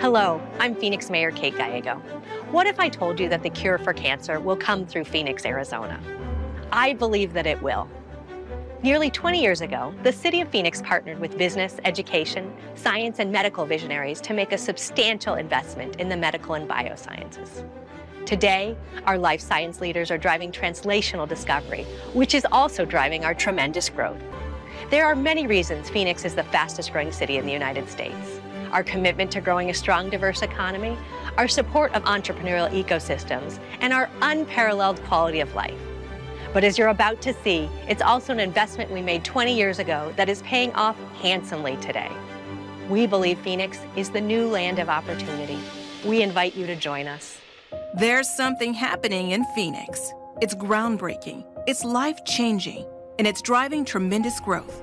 Hello, I'm Phoenix Mayor Kate Gallego. What if I told you that the cure for cancer will come through Phoenix, Arizona? I believe that it will. Nearly 20 years ago, the city of Phoenix partnered with business, education, science, and medical visionaries to make a substantial investment in the medical and biosciences. Today, our life science leaders are driving translational discovery, which is also driving our tremendous growth. There are many reasons Phoenix is the fastest growing city in the United States. Our commitment to growing a strong, diverse economy, our support of entrepreneurial ecosystems, and our unparalleled quality of life. But as you're about to see, it's also an investment we made 20 years ago that is paying off handsomely today. We believe Phoenix is the new land of opportunity. We invite you to join us. There's something happening in Phoenix. It's groundbreaking, it's life-changing, and it's driving tremendous growth.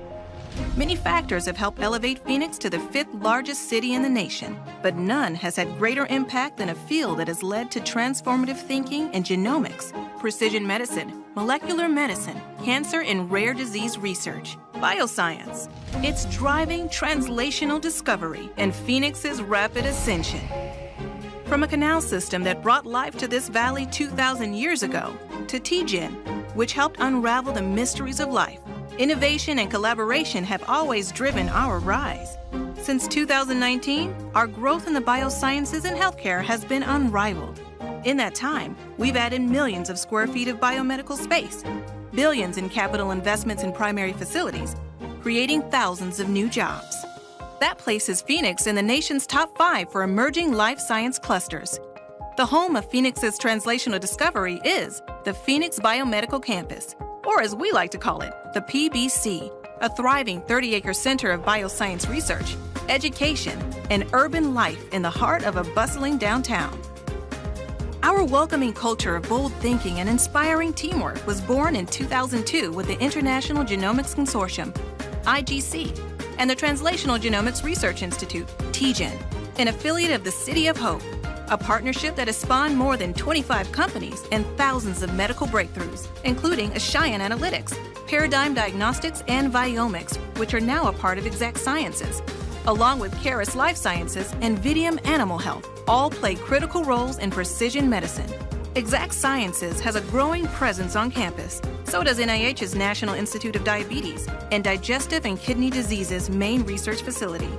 Many factors have helped elevate Phoenix to the 5th largest city in the nation, but none has had greater impact than a field that has led to transformative thinking in genomics, precision medicine, molecular medicine, cancer and rare disease research, bioscience. It's driving translational discovery and Phoenix's rapid ascension. From a canal system that brought life to this valley 2,000 years ago, to TGen, which helped unravel the mysteries of life, innovation and collaboration have always driven our rise. Since 2019, our growth in the biosciences and healthcare has been unrivaled. In that time, we've added millions of square feet of biomedical space, billions in capital investments in primary facilities, creating thousands of new jobs. That places Phoenix in the nation's top 5 for emerging life science clusters. The home of Phoenix's translational discovery is the Phoenix Biomedical Campus, or as we like to call it, the PBC, a thriving 30-acre center of bioscience research, education, and urban life in the heart of a bustling downtown. Our welcoming culture of bold thinking and inspiring teamwork was born in 2002 with the International Genomics Consortium, IGC, and the Translational Genomics Research Institute, TGen, an affiliate of the City of Hope, a partnership that has spawned more than 25 companies and thousands of medical breakthroughs, including Cheyenne Analytics, Paradigm Diagnostics, and Viomics, which are now a part of Exact Sciences, along with Caris Life Sciences and Vidium Animal Health, all play critical roles in precision medicine. Exact Sciences has a growing presence on campus. So does NIH's National Institute of Diabetes and Digestive and Kidney Diseases main research facility.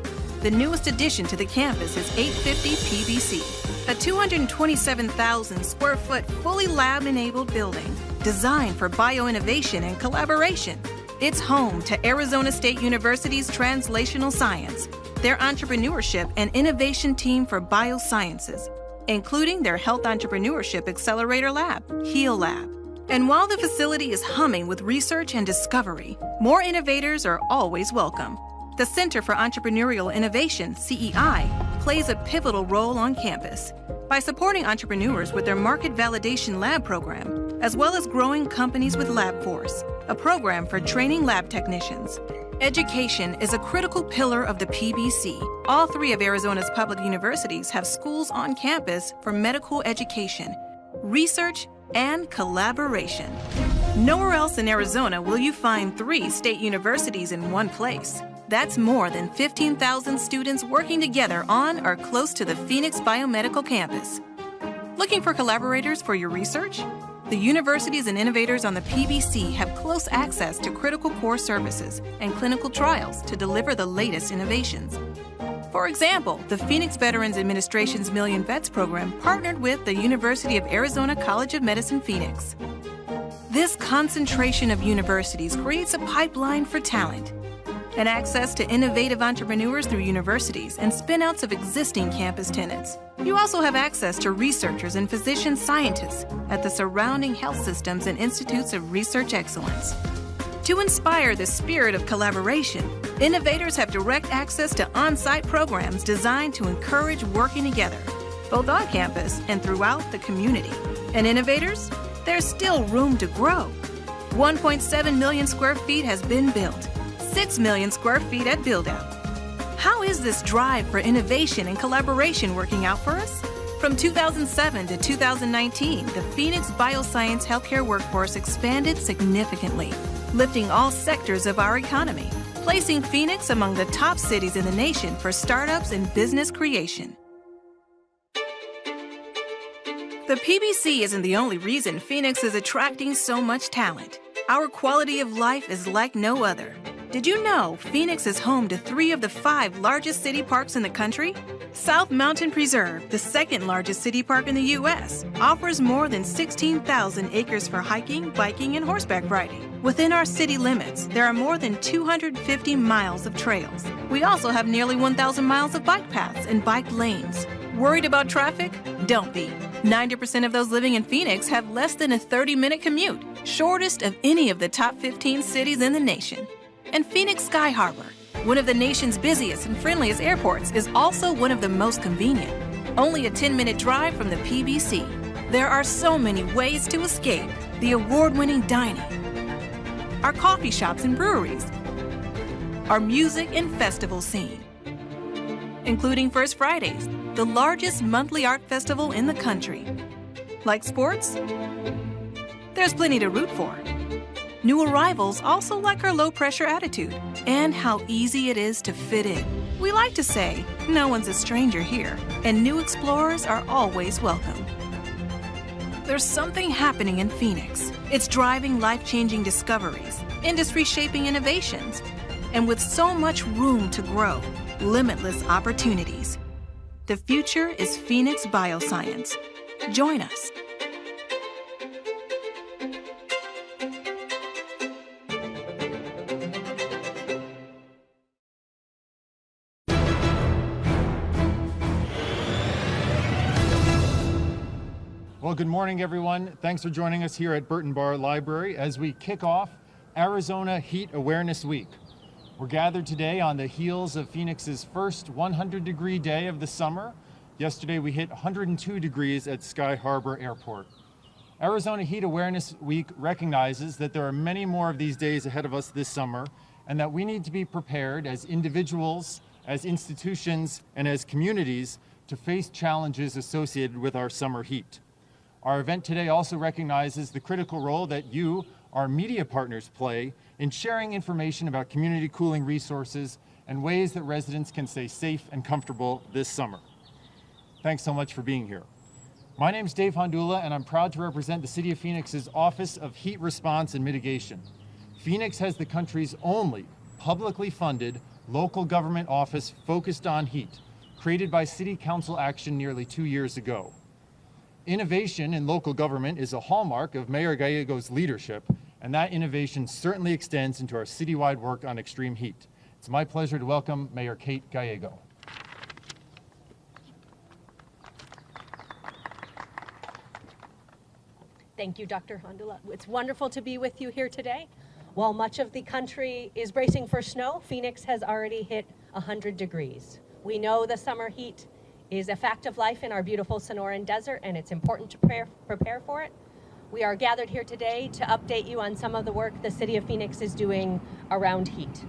The newest addition to the campus is 850 PBC, a 227,000 square foot fully lab-enabled building designed for bioinnovation and collaboration. It's home to Arizona State University's Translational Science, their entrepreneurship and innovation team for biosciences, including their Health Entrepreneurship Accelerator Lab, HEAL Lab. And while the facility is humming with research and discovery, more innovators are always welcome. The Center for Entrepreneurial Innovation, CEI, plays a pivotal role on campus by supporting entrepreneurs with their Market Validation Lab program, as well as growing companies with LabForce, a program for training lab technicians. Education is a critical pillar of the PBC. All 3 of Arizona's public universities have schools on campus for medical education, research, and collaboration. Nowhere else in Arizona will you find 3 state universities in one place. That's more than 15,000 students working together on or close to the Phoenix Biomedical Campus. Looking for collaborators for your research? The universities and innovators on the PBC have close access to critical core services and clinical trials to deliver the latest innovations. For example, the Phoenix Veterans Administration's Million Vets program partnered with the University of Arizona College of Medicine, Phoenix. This concentration of universities creates a pipeline for talent and access to innovative entrepreneurs through universities and spin-outs of existing campus tenants. You also have access to researchers and physician scientists at the surrounding health systems and institutes of research excellence. To inspire the spirit of collaboration, innovators have direct access to on-site programs designed to encourage working together, both on campus and throughout the community. And innovators, there's still room to grow. 1.7 million square feet has been built, 6 million square feet at build-out. How is this drive for innovation and collaboration working out for us? From 2007 to 2019, the Phoenix Bioscience healthcare workforce expanded significantly, lifting all sectors of our economy, placing Phoenix among the top cities in the nation for startups and business creation. The PBC isn't the only reason Phoenix is attracting so much talent. Our quality of life is like no other. Did you know Phoenix is home to 3 of the 5 largest city parks in the country? South Mountain Preserve, the second largest city park in the U.S., offers more than 16,000 acres for hiking, biking, and horseback riding. Within our city limits, there are more than 250 miles of trails. We also have nearly 1,000 miles of bike paths and bike lanes. Worried about traffic? Don't be. 90% of those living in Phoenix have less than a 30-minute commute, shortest of any of the top 15 cities in the nation. And Phoenix Sky Harbor, one of the nation's busiest and friendliest airports, is also one of the most convenient. Only a 10-minute drive from the PBC. There are so many ways to escape the award-winning dining, our coffee shops and breweries, our music and festival scene, including First Fridays, the largest monthly art festival in the country. Like sports? There's plenty to root for. New arrivals also like our low-pressure attitude and how easy it is to fit in. We like to say, no one's a stranger here, and new explorers are always welcome. There's something happening in Phoenix. It's driving life-changing discoveries, industry-shaping innovations, and with so much room to grow, limitless opportunities. The future is Phoenix Bioscience. Join us. Well, good morning, everyone. Thanks for joining us here at Burton Barr Library as we kick off Arizona Heat Awareness Week. We're gathered today on the heels of Phoenix's first 100-degree day of the summer. Yesterday, we hit 102 degrees at Sky Harbor Airport. Arizona Heat Awareness Week recognizes that there are many more of these days ahead of us this summer, and that we need to be prepared as individuals, as institutions, and as communities to face challenges associated with our summer heat. Our event today also recognizes the critical role that you, our media partners, play in sharing information about community cooling resources and ways that residents can stay safe and comfortable this summer. Thanks so much for being here. My name is Dave Hondula, and I'm proud to represent the City of Phoenix's Office of Heat Response and Mitigation. Phoenix has the country's only publicly funded local government office focused on heat, created by City Council action nearly 2 years ago. Innovation in local government is a hallmark of Mayor Gallego's leadership, and that innovation certainly extends into our citywide work on extreme heat. It's my pleasure to welcome Mayor Kate Gallego. Thank you, Dr. Hondula. It's wonderful to be with you here today. While much of the country is bracing for snow, Phoenix has already hit 100 degrees. We know the summer heat is a fact of life in our beautiful Sonoran Desert, and it's important to prepare for it. We are gathered here today to update you on some of the work the City of Phoenix is doing around heat.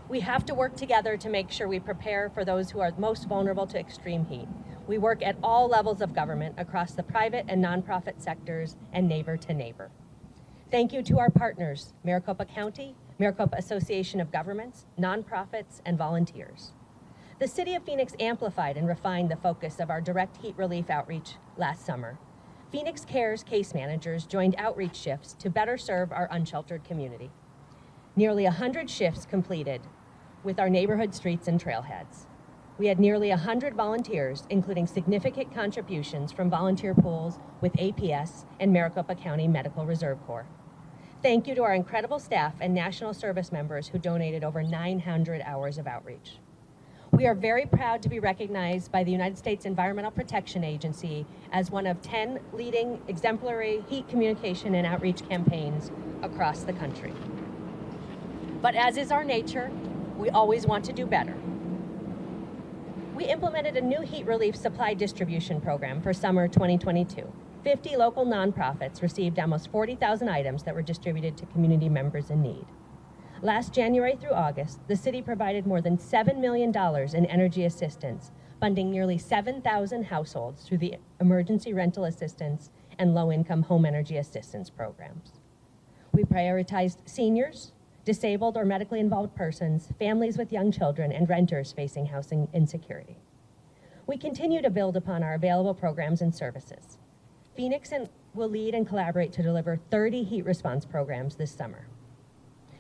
We have to work together to make sure we prepare for those who are most vulnerable to extreme heat. We work at all levels of government across the private and nonprofit sectors and neighbor to neighbor. Thank you to our partners, Maricopa County, Maricopa Association of Governments, nonprofits, and volunteers. The City of Phoenix amplified and refined the focus of our direct heat relief outreach last summer. Phoenix Cares case managers joined outreach shifts to better serve our unsheltered community. Nearly 100 shifts completed with our neighborhood streets and trailheads. We had nearly 100 volunteers, including significant contributions from volunteer pools with APS and Maricopa County Medical Reserve Corps. Thank you to our incredible staff and national service members who donated over 900 hours of outreach. We are very proud to be recognized by the United States Environmental Protection Agency as one of 10 leading exemplary heat communication and outreach campaigns across the country. But as is our nature, we always want to do better. We implemented a new heat relief supply distribution program for summer 2022. 50 local nonprofits received almost 40,000 items that were distributed to community members in need. Last January through August, the city provided more than $7 million in energy assistance, funding nearly 7,000 households through the emergency rental assistance and low-income home energy assistance programs. We prioritized seniors, disabled or medically involved persons, families with young children, and renters facing housing insecurity. We continue to build upon our available programs and services. Phoenix will lead and collaborate to deliver 30 heat response programs this summer.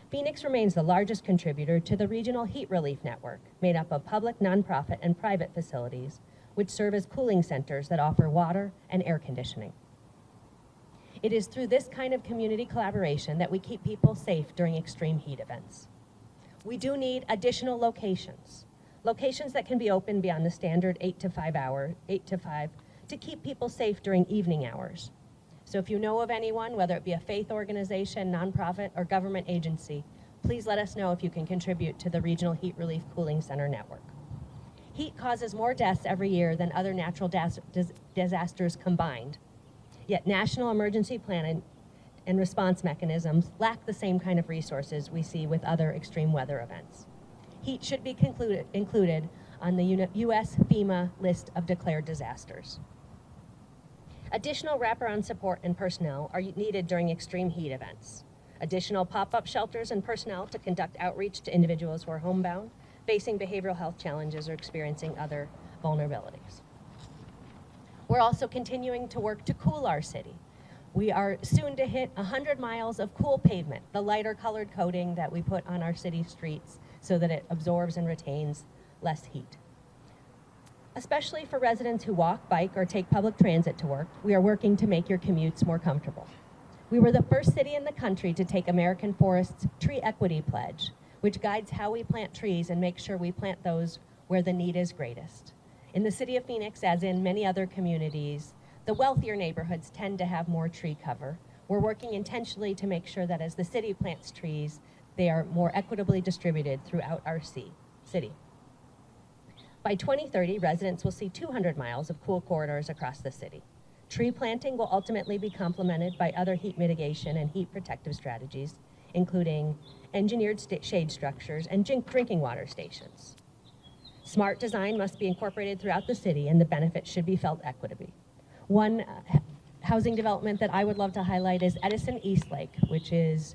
Phoenix remains the largest contributor to the regional heat relief network, made up of public, nonprofit, and private facilities, which serve as cooling centers that offer water and air conditioning. It is through this kind of community collaboration that we keep people safe during extreme heat events. We do need additional locations that can be open beyond the standard 8 to 5, to keep people safe during evening hours. So if you know of anyone, whether it be a faith organization, nonprofit, or government agency, please let us know if you can contribute to the Regional Heat Relief Cooling Center network. Heat causes more deaths every year than other natural disasters combined, yet national emergency planning and response mechanisms lack the same kind of resources we see with other extreme weather events. Heat should be included on the U.S. FEMA list of declared disasters. Additional wraparound support and personnel are needed during extreme heat events. Additional pop-up shelters and personnel to conduct outreach to individuals who are homebound, facing behavioral health challenges, or experiencing other vulnerabilities. We're also continuing to work to cool our city. We are soon to hit 100 miles of cool pavement, the lighter colored coating that we put on our city streets so that it absorbs and retains less heat. Especially for residents who walk, bike, or take public transit to work, we are working to make your commutes more comfortable. We were the first city in the country to take American Forest's Tree Equity Pledge, which guides how we plant trees and make sure we plant those where the need is greatest. In the city of Phoenix, as in many other communities, the wealthier neighborhoods tend to have more tree cover. We're working intentionally to make sure that as the city plants trees, they are more equitably distributed throughout our city. By 2030, residents will see 200 miles of cool corridors across the city. Tree planting will ultimately be complemented by other heat mitigation and heat protective strategies, including engineered shade structures and drinking water stations. Smart design must be incorporated throughout the city, and the benefits should be felt equitably. One housing development that I would love to highlight is Edison Eastlake, which is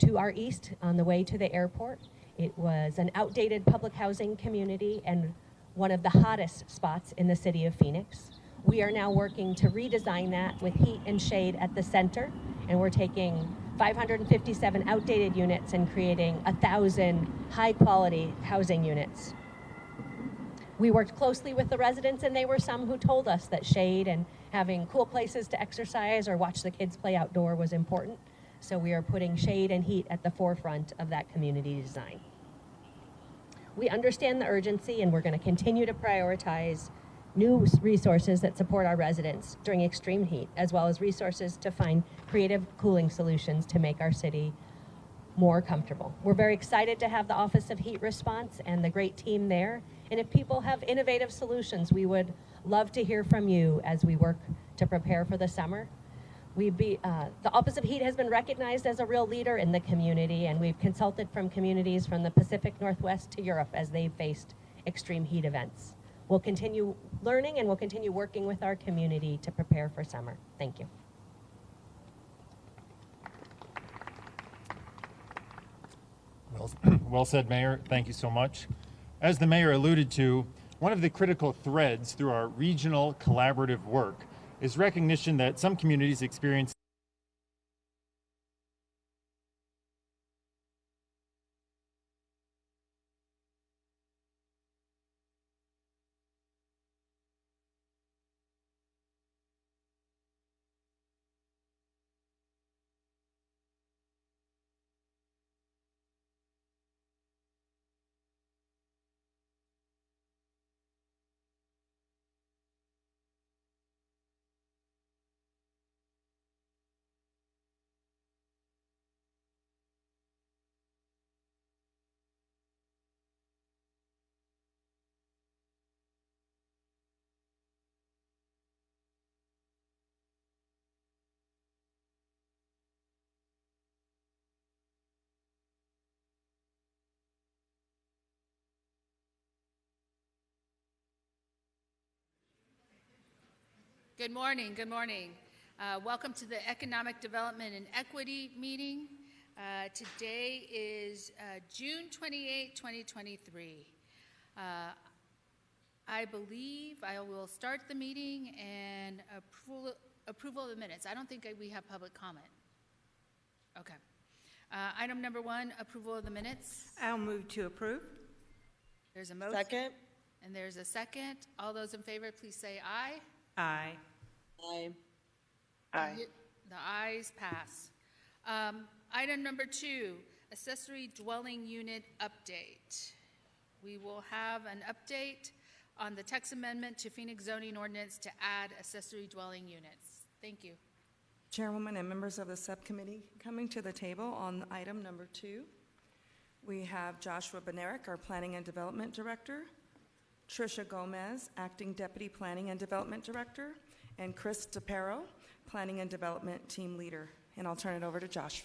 to our east on the way to the airport. It was an outdated public housing community and one of the hottest spots in the city of Phoenix. We are now working to redesign that with heat and shade at the center, and we're taking 557 outdated units and creating 1,000 high-quality housing units. We worked closely with the residents, and they were some who told us that shade and having cool places to exercise or watch the kids play outdoor was important. So we are putting shade and heat at the forefront of that community design. We understand the urgency, and we're going to continue to prioritize new resources that support our residents during extreme heat, as well as resources to find creative cooling solutions to make our city more comfortable. We're very excited to have the Office of Heat Response and the great team there. And if people have innovative solutions, we would love to hear from you as we work to prepare for the summer. The Office of Heat has been recognized as a real leader in the community, and we've consulted from communities from the Pacific Northwest to Europe as they've faced extreme heat events. We'll continue learning, and we'll continue working with our community to prepare for summer. Thank you. Well said, Mayor. Thank you so much. As the Mayor alluded to, one of the critical threads through our regional collaborative work is recognition that some communities experience Good morning. Good morning. Welcome to the Economic Development and Equity meeting. Today is June 28, 2023. I I believe I will start the meeting and approval of the minutes. I don't think we have public comment. Okay. Item number 1, approval of the minutes. I'll move to approve. There's a motion. Second. And there's a second. All those in favor, please say aye. Aye. Aye. Aye. The ayes pass. Item number 2, accessory dwelling unit update. We will have an update on the text amendment to Phoenix zoning ordinance to add accessory dwelling units. Thank you. Chairwoman and members of the subcommittee, coming to the table on item number 2, we have Joshua Benerick, our Planning and Development Director, Tricia Gomez, Acting Deputy Planning and Development Director, and Chris DePero, Planning and Development Team Leader. And I'll turn it over to Josh.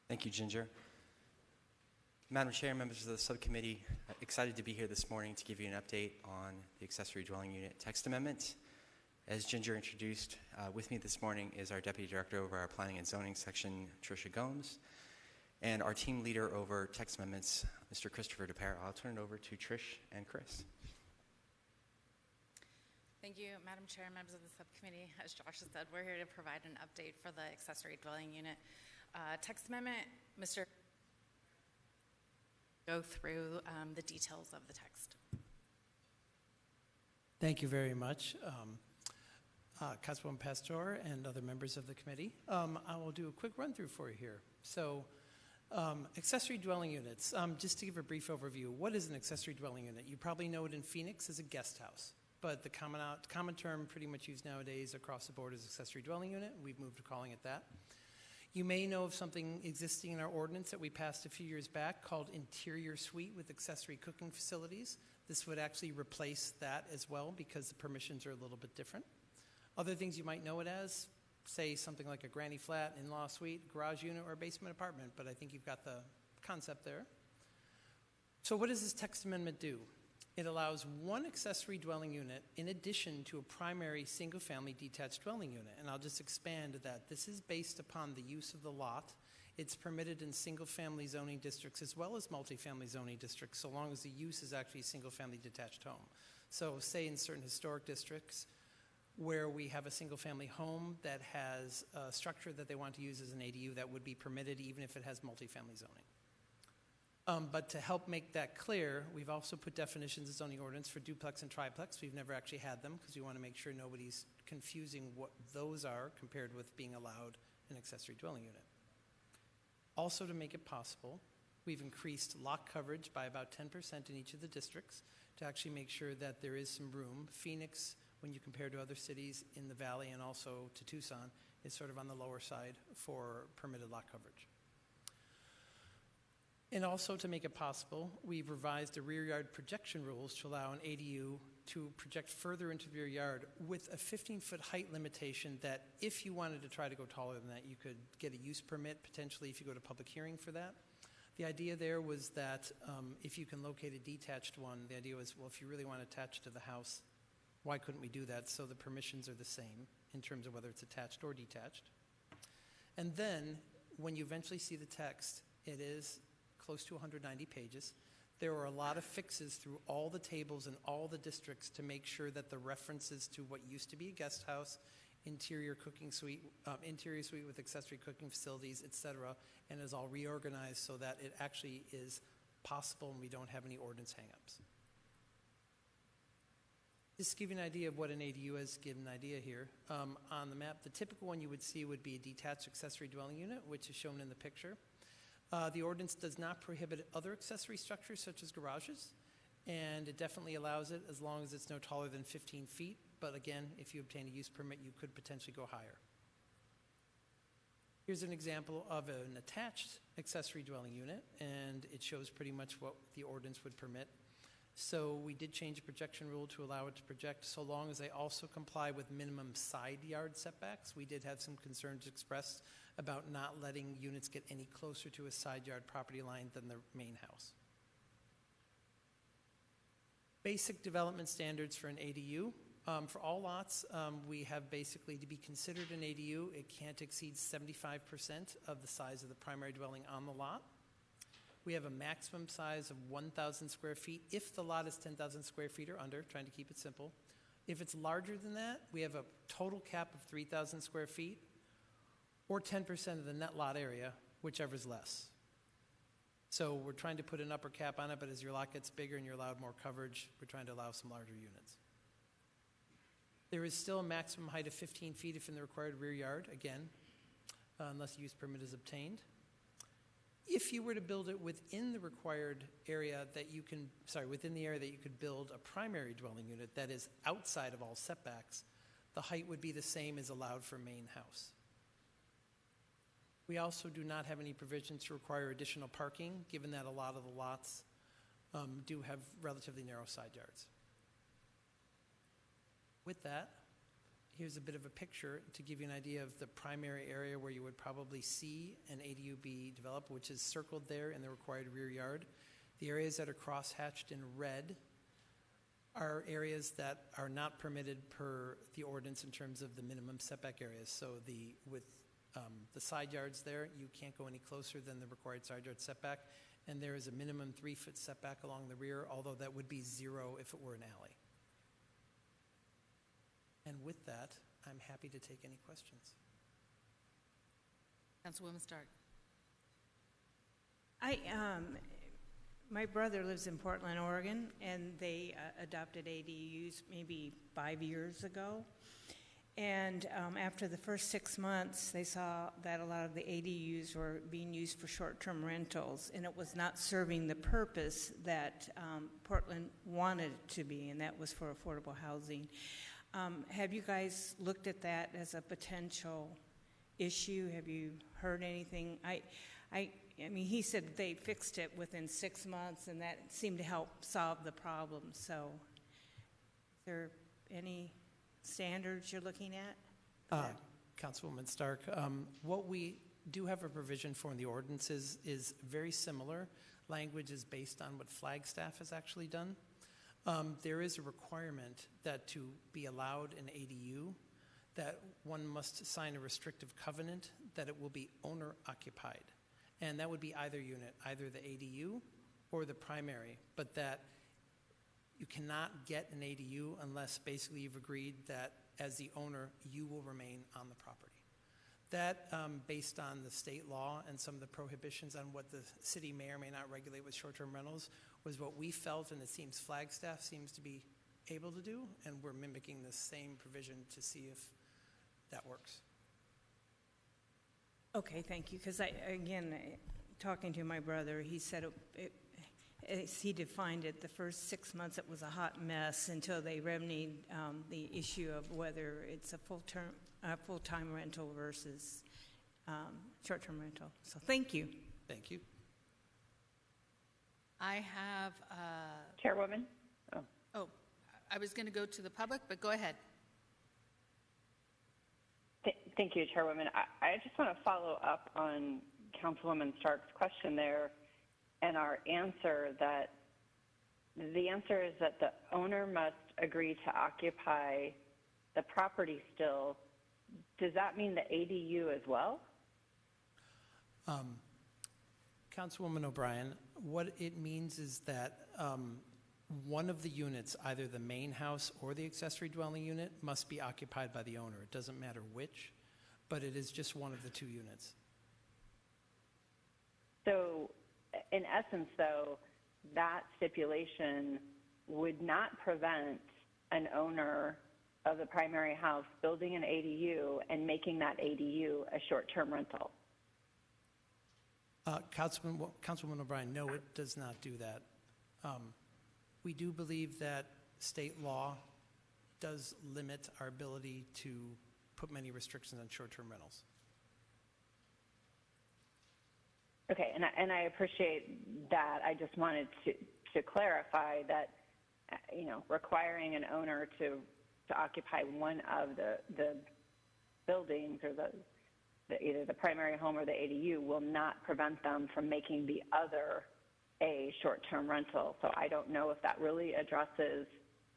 Thank you, Ginger. Madam Chair, members of the subcommittee, excited to be here this morning to give you an update on the accessory dwelling unit text amendment. As Ginger introduced, with me this morning is our Deputy Director over our Planning and Zoning section, Tricia Gomes, and our team leader over text amendments, Mr. Christopher DePera. I'll turn it over to Trish and Chris. Thank you, Madam Chair, members of the subcommittee. As Josh has said, we're here to provide an update for the accessory dwelling unit text amendment. Mr. Go through the details of the text. Thank you very much, Councilwoman Pastor and other members of the committee. I will do a quick run through for you here. So, accessory dwelling units. Just to give a brief overview, what is an accessory dwelling unit? You probably know it in Phoenix as a guest house, but the common term pretty much used nowadays across the board is accessory dwelling unit. We've moved to calling it that. You may know of something existing in our ordinance that we passed a few years back called interior suite with accessory cooking facilities. This would actually replace that as well because the permissions are a little bit different. Other things you might know it as, say something like a granny flat, in-law suite, garage unit, or a basement apartment, but I think you've got the concept there. So what does this text amendment do? It allows one accessory dwelling unit in addition to a primary single-family detached dwelling unit. And I'll just expand that. This is based upon the use of the lot. It's permitted in single-family zoning districts as well as multifamily zoning districts, so long as the use is actually a single-family detached home. So say in certain historic districts where we have a single-family home that has a structure that they want to use as an ADU, that would be permitted even if it has multifamily zoning. But to help make that clear, we've also put definitions of zoning ordinance for duplex and triplex. We've never actually had them because we want to make sure nobody's confusing what those are compared with being allowed an accessory dwelling unit. Also, to make it possible, we've increased lot coverage by about 10% in each of the districts to actually make sure that there is some room. Phoenix, when you compare to other cities in the valley and also to Tucson, is sort of on the lower side for permitted lot coverage. And also to make it possible, we've revised the rear yard projection rules to allow an ADU to project further into the rear yard with a 15-foot height limitation that if you wanted to try to go taller than that, you could get a use permit potentially if you go to public hearing for that. The idea there was that if you can locate a detached one, the idea was, well, if you really want to attach to the house, why couldn't we do that? So the permissions are the same in terms of whether it's attached or detached. And then when you eventually see the text, it is close to 190 pages. There are a lot of fixes through all the tables in all the districts to make sure that the references to what used to be a guest house, interior suite with accessory cooking facilities, etc., and is all reorganized so that it actually is possible and we don't have any ordinance hangups. Just to give you an idea of what an ADU is, give an idea here. On the map, the typical one you would see would be a detached accessory dwelling unit, which is shown in the picture. The ordinance does not prohibit other accessory structures such as garages, and it definitely allows it as long as it's no taller than 15 feet. But again, if you obtain a use permit, you could potentially go higher. Here's an example of an attached accessory dwelling unit, and it shows pretty much what the ordinance would permit. So we did change the projection rule to allow it to project so long as they also comply with minimum side yard setbacks. We did have some concerns expressed about not letting units get any closer to a side yard property line than the main house. Basic development standards for an ADU. For all lots, we have basically to be considered an ADU, it can't exceed 75% of the size of the primary dwelling on the lot. We have a maximum size of 1,000 square feet if the lot is 10,000 square feet or under, trying to keep it simple. If it's larger than that, we have a total cap of 3,000 square feet or 10% of the net lot area, whichever is less. So we're trying to put an upper cap on it, but as your lot gets bigger and you're allowed more coverage, we're trying to allow some larger units. There is still a maximum height of 15 feet if in the required rear yard, again, unless a use permit is obtained. If you were to build it within the required area that you can, within the area that you could build a primary dwelling unit that is outside of all setbacks, the height would be the same as allowed for main house. We also do not have any provisions to require additional parking, given that a lot of the lots do have relatively narrow side yards. With that, here's a bit of a picture to give you an idea of the primary area where you would probably see an ADU be developed, which is circled there in the required rear yard. The areas that are crosshatched in red are areas that are not permitted per the ordinance in terms of the minimum setback areas. So with the side yards there, you can't go any closer than the required side yard setback, and there is a minimum 3-foot setback along the rear, although that would be 0 if it were an alley. And with that, I'm happy to take any questions. Councilwoman Stark. My brother lives in Portland, Oregon, and they adopted ADUs maybe 5 years ago. And after the first 6 months, they saw that a lot of the ADUs were being used for short-term rentals, and it was not serving the purpose that Portland wanted it to be, and that was for affordable housing. Have you guys looked at that as a potential issue? Have you heard anything? I mean, he said they fixed it within 6 months, and that seemed to help solve the problem. So, is there any standards you're looking at? Councilwoman Stark, what we do have a provision for in the ordinances is very similar. Language is based on what Flagstaff has actually done. There is a requirement that to be allowed an ADU, that one must sign a restrictive covenant that it will be owner occupied. And that would be either unit, either the ADU or the primary, but that you cannot get an ADU unless basically you've agreed that as the owner, you will remain on the property. That, based on the state law and some of the prohibitions on what the city may or may not regulate with short-term rentals, was what we felt, and it seems Flagstaff seems to be able to do, and we're mimicking the same provision to see if that works. Okay, thank you. Because talking to my brother, he said as he defined it, the first 6 months it was a hot mess until they remedied the issue of whether it's a full-time rental versus short-term rental. So thank you. Thank you. I have... Chairwoman? Oh, I was going to go to the public, but go ahead. Thank you, Chairwoman. I just want to follow up on Councilwoman Stark's question there, and our answer that the answer is that the owner must agree to occupy the property still. Does that mean the ADU as well? Councilwoman O'Brien, what it means is that one of the units, either the main house or the accessory dwelling unit, must be occupied by the owner. It doesn't matter which, but it is just one of the two units. So, in essence, though, that stipulation would not prevent an owner of the primary house building an ADU and making that ADU a short-term rental. Councilwoman O'Brien, no, it does not do that. We do believe that state law does limit our ability to put many restrictions on short-term rentals. Okay, and I appreciate that. I just wanted to clarify that, requiring an owner to occupy one of the buildings or either the primary home or the ADU will not prevent them from making the other a short-term rental. So I don't know if that really addresses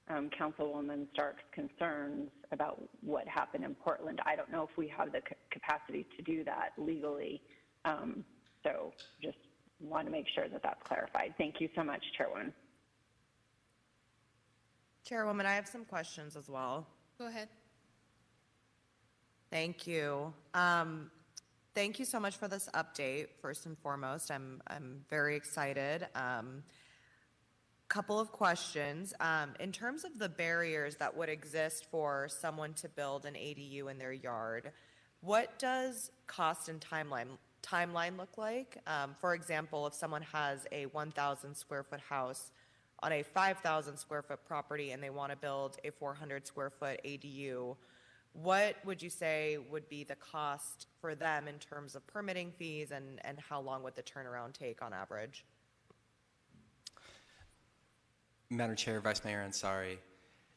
Councilwoman Stark's concerns about what happened in Portland. I don't know if we have the capacity to do that legally. So just want to make sure that that's clarified. Thank you so much, Chairwoman. Chairwoman, I have some questions as well. Go ahead. Thank you. Thank you so much for this update. First and foremost, I'm very excited. Couple of questions. In terms of the barriers that would exist for someone to build an ADU in their yard, what does cost and timeline look like? For example, if someone has a 1,000 square foot house on a 5,000 square foot property and they want to build a 400 square foot ADU, what would you say would be the cost for them in terms of permitting fees, and how long would the turnaround take on average? Madam Chair, Vice Mayor Ansari,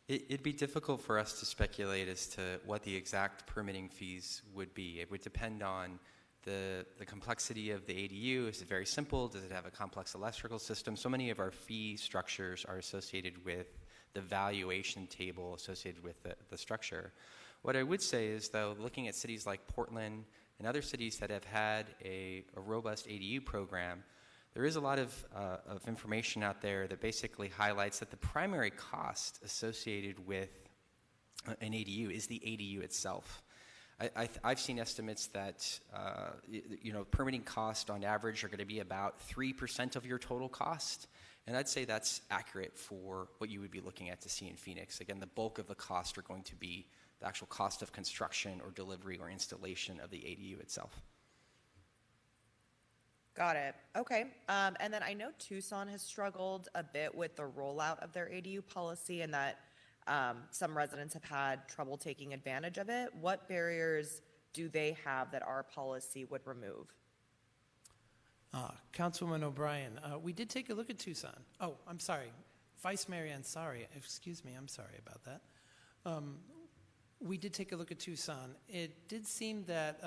it'd be difficult for us to speculate as to what the exact permitting fees would be. It would depend on the complexity of the ADU. Is it very simple? Does it have a complex electrical system? So many of our fee structures are associated with the valuation table associated with the structure. What I would say is, though, looking at cities like Portland and other cities that have had a robust ADU program, there is a lot of information out there that basically highlights that the primary cost associated with an ADU is the ADU itself. I've seen estimates that permitting cost on average are going to be about 3% of your total cost, and I'd say that's accurate for what you would be looking at to see in Phoenix. Again, the bulk of the cost are going to be the actual cost of construction or delivery or installation of the ADU itself. Got it. Okay. And then I know Tucson has struggled a bit with the rollout of their ADU policy, and that some residents have had trouble taking advantage of it. What barriers do they have that our policy would remove? Councilwoman O'Brien, we did take a look at Tucson. Oh, I'm sorry. Vice Mayor Ansari, excuse me, I'm sorry about that. We did take a look at Tucson. It did seem that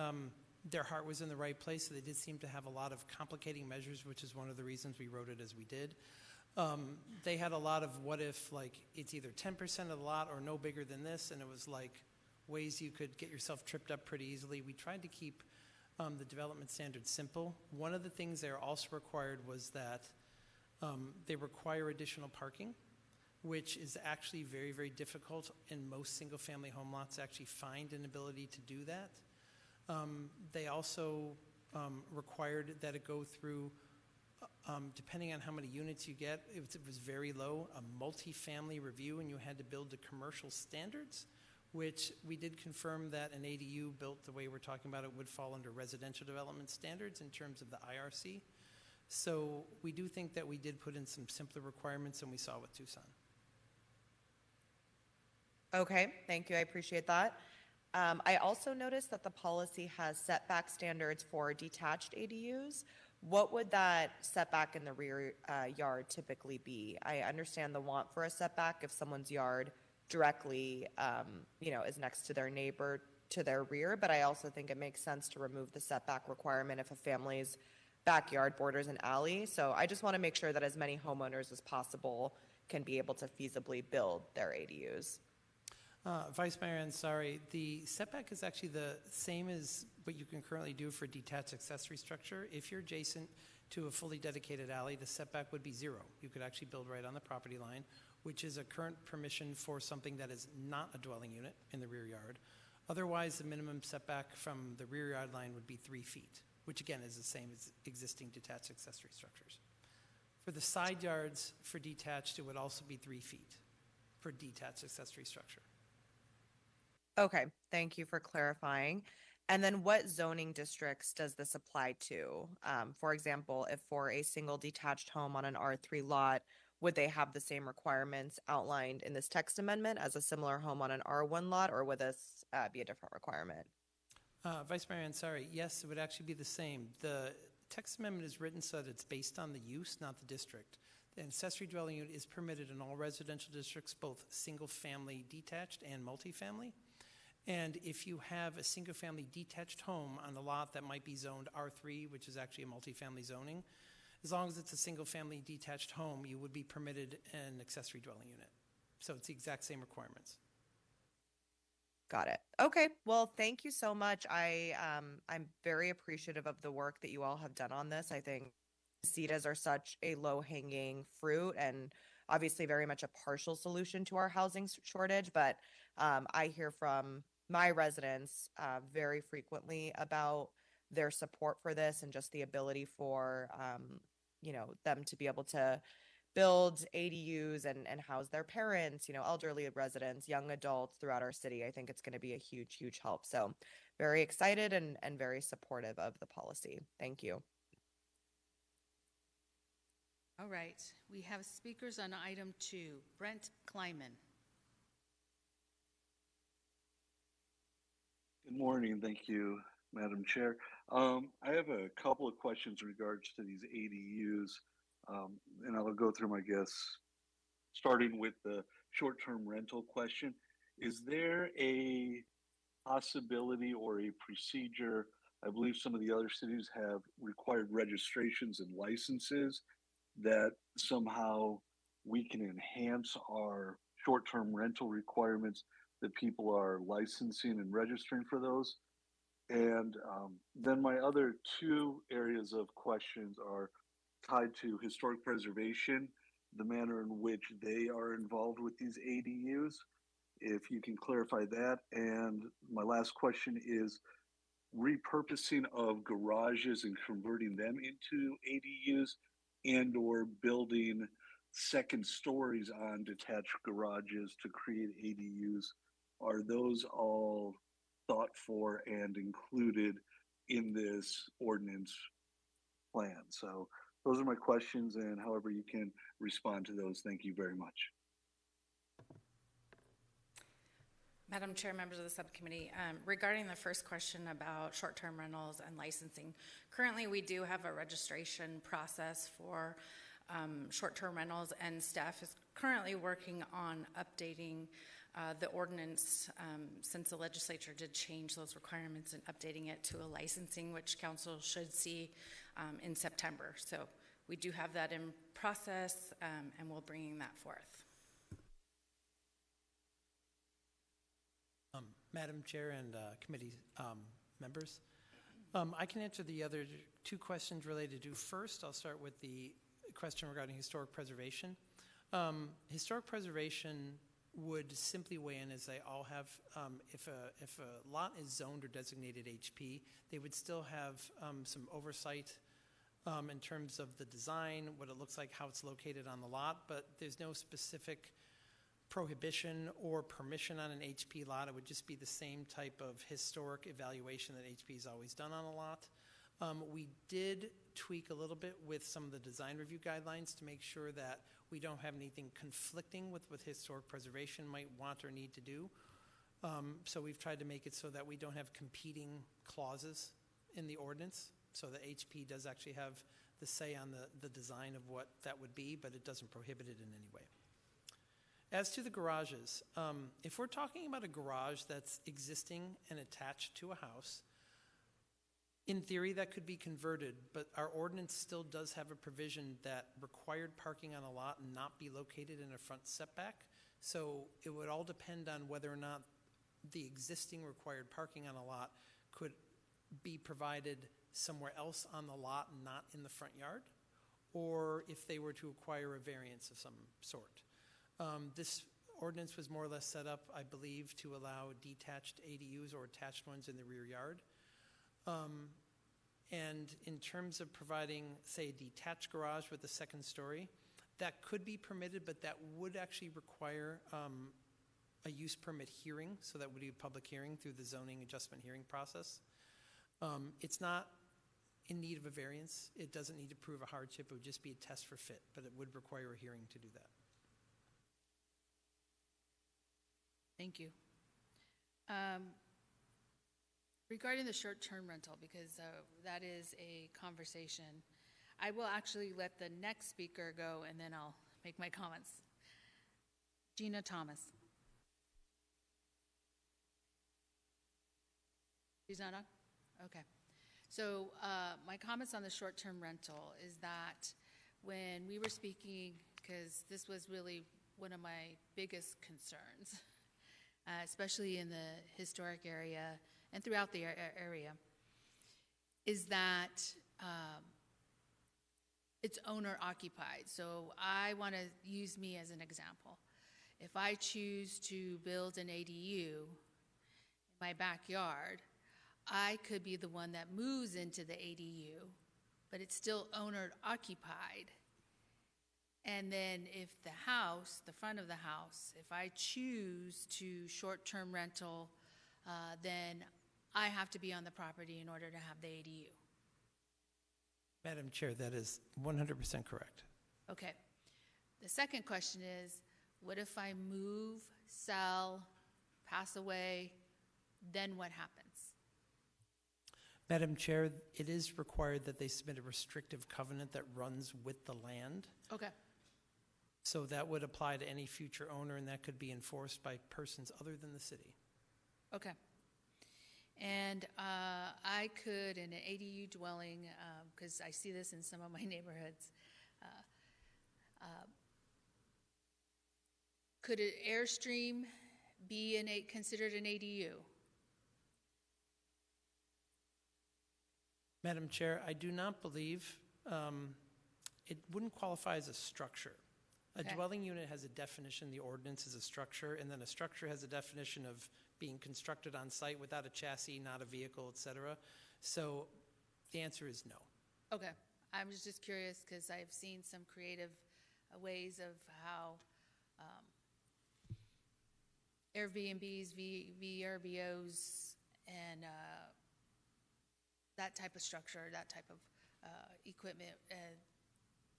their heart was in the right place, so they did seem to have a lot of complicating measures, which is one of the reasons we wrote it as we did. They had a lot of what if, like, it's either 10% of the lot or no bigger than this, and it was like ways you could get yourself tripped up pretty easily. We tried to keep the development standards simple. One of the things they also required was that they require additional parking, which is actually very, very difficult in most single-family home lots to actually find an ability to do that. They also required that it go through, depending on how many units you get, it was very low, a multi-family review, and you had to build to commercial standards, which we did confirm that an ADU built the way we're talking about it would fall under residential development standards in terms of the IRC. So we do think that we did put in some simpler requirements than we saw with Tucson. Okay, thank you. I appreciate that. I also noticed that the policy has setback standards for detached ADUs. What would that setback in the rear yard typically be? I understand the want for a setback if someone's yard directly, is next to their neighbor to their rear, but I also think it makes sense to remove the setback requirement if a family's backyard borders an alley. So I just want to make sure that as many homeowners as possible can be able to feasibly build their ADUs. Vice Mayor Ansari, the setback is actually the same as what you can currently do for detached accessory structure. If you're adjacent to a fully dedicated alley, the setback would be 0. You could actually build right on the property line, which is a current permission for something that is not a dwelling unit in the rear yard. Otherwise, the minimum setback from the rear yard line would be 3 feet, which again is the same as existing detached accessory structures. For the side yards for detached, it would also be 3 feet for detached accessory structure. Okay, thank you for clarifying. And then what zoning districts does this apply to? For example, if for a single detached home on an R3 lot, would they have the same requirements outlined in this text amendment as a similar home on an R1 lot, or would this be a different requirement? Vice Mayor Ansari, yes, it would actually be the same. The text amendment is written so that it's based on the use, not the district. The accessory dwelling unit is permitted in all residential districts, both single-family detached and multifamily. And if you have a single-family detached home on a lot that might be zoned R3, which is actually a multifamily zoning, as long as it's a single-family detached home, you would be permitted an accessory dwelling unit. So it's the exact same requirements. Got it. Okay. Well, thank you so much. I'm very appreciative of the work that you all have done on this. I think casitas are such a low-hanging fruit and obviously very much a partial solution to our housing shortage. But I hear from my residents very frequently about their support for this and just the ability for them to be able to build ADUs and house their parents, elderly residents, young adults throughout our city. I think it's going to be a huge, huge help. So very excited and very supportive of the policy. Thank you. All right, we have speakers on item 2. Brent Kleiman. Good morning. Thank you, Madam Chair. I have a couple of questions in regards to these ADUs, and I'll go through them, I guess, starting with the short-term rental question. Is there a possibility or a procedure? I believe some of the other cities have required registrations and licenses that somehow we can enhance our short-term rental requirements, that people are licensing and registering for those. And then my other two areas of questions are tied to historic preservation, the manner in which they are involved with these ADUs, if you can clarify that. And my last question is repurposing of garages and converting them into ADUs, and or building second stories on detached garages to create ADUs. Are those all thought for and included in this ordinance plan? So those are my questions, and however you can respond to those, thank you very much. Madam Chair, members of the subcommittee, regarding the first question about short-term rentals and licensing, currently we do have a registration process for short-term rentals, and staff is currently working on updating the ordinance since the legislature did change those requirements and updating it to a licensing, which council should see in September. So we do have that in process, and we're bringing that forth. Madam Chair and committee members, I can answer the other two questions related to. First, I'll start with the question regarding historic preservation. Historic preservation would simply weigh in, as they all have, if a lot is zoned or designated HP, they would still have some oversight in terms of the design, what it looks like, how it's located on the lot, but there's no specific prohibition or permission on an HP lot. It would just be the same type of historic evaluation that HP has always done on a lot. We did tweak a little bit with some of the design review guidelines to make sure that we don't have anything conflicting with what historic preservation might want or need to do. So we've tried to make it so that we don't have competing clauses in the ordinance, so that HP does actually have the say on the design of what that would be, but it doesn't prohibit it in any way. As to the garages, if we're talking about a garage that's existing and attached to a house, in theory that could be converted, but our ordinance still does have a provision that required parking on a lot not be located in a front setback. So it would all depend on whether or not the existing required parking on a lot could be provided somewhere else on the lot, not in the front yard, or if they were to acquire a variance of some sort. This ordinance was more or less set up, I believe, to allow detached ADUs or attached ones in the rear yard. And in terms of providing, say, a detached garage with a second story, that could be permitted, but that would actually require a use permit hearing, so that would be a public hearing through the zoning adjustment hearing process. It's not in need of a variance. It doesn't need to prove a hardship. It would just be a test for fit, but it would require a hearing to do that. Thank you. Regarding the short-term rental, because that is a conversation, I will actually let the next speaker go, and then I'll make my comments. Gina Thomas. She's not on? Okay. So my comments on the short-term rental is that when we were speaking, because this was really one of my biggest concerns, especially in the historic area and throughout the area, is that it's owner occupied. So I want to use me as an example. If I choose to build an ADU in my backyard, I could be the one that moves into the ADU, but it's still owner occupied. And then if the house, the front of the house, if I choose to short-term rental, then I have to be on the property in order to have the ADU. Madam Chair, that is 100% correct. Okay. The second question is, what if I move, sell, pass away, then what happens? Madam Chair, it is required that they submit a restrictive covenant that runs with the land. Okay. So that would apply to any future owner, and that could be enforced by persons other than the city. Okay. And I could, in an ADU dwelling, because I see this in some of my neighborhoods, could an Airstream be considered an ADU? Madam Chair, I do not believe it wouldn't qualify as a structure. Okay. A dwelling unit has a definition, the ordinance is a structure, and then a structure has a definition of being constructed on site without a chassis, not a vehicle, et cetera. So the answer is no. Okay. I was just curious because I've seen some creative ways of how Airbnbs, VRBOs, and that type of structure, that type of equipment,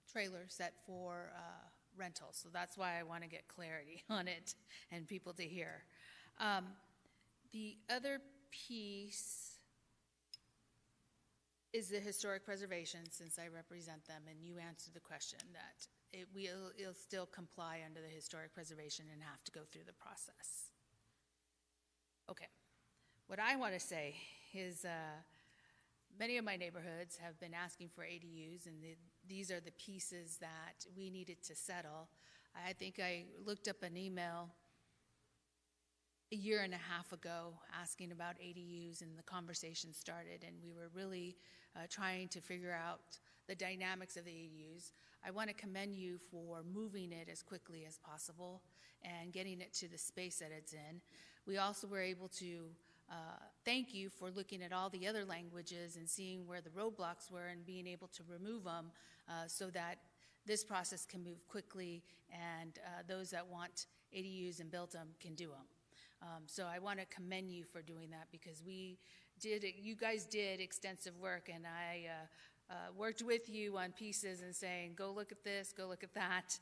trailer set for rentals. So that's why I want to get clarity on it and people to hear. The other piece is the historic preservation, since I represent them, and you answered the question that it'll still comply under the historic preservation and have to go through the process. Okay. What I want to say is many of my neighborhoods have been asking for ADUs, and these are the pieces that we needed to settle. I think I looked up an email a year and a half ago asking about ADUs, and the conversation started, and we were really trying to figure out the dynamics of the ADUs. I want to commend you for moving it as quickly as possible and getting it to the space that it's in. We also were able to thank you for looking at all the other languages and seeing where the roadblocks were and being able to remove them so that this process can move quickly, and those that want ADUs and built them can do them. So I want to commend you for doing that, because you guys did extensive work, and I worked with you on pieces and saying, go look at this, go look at that,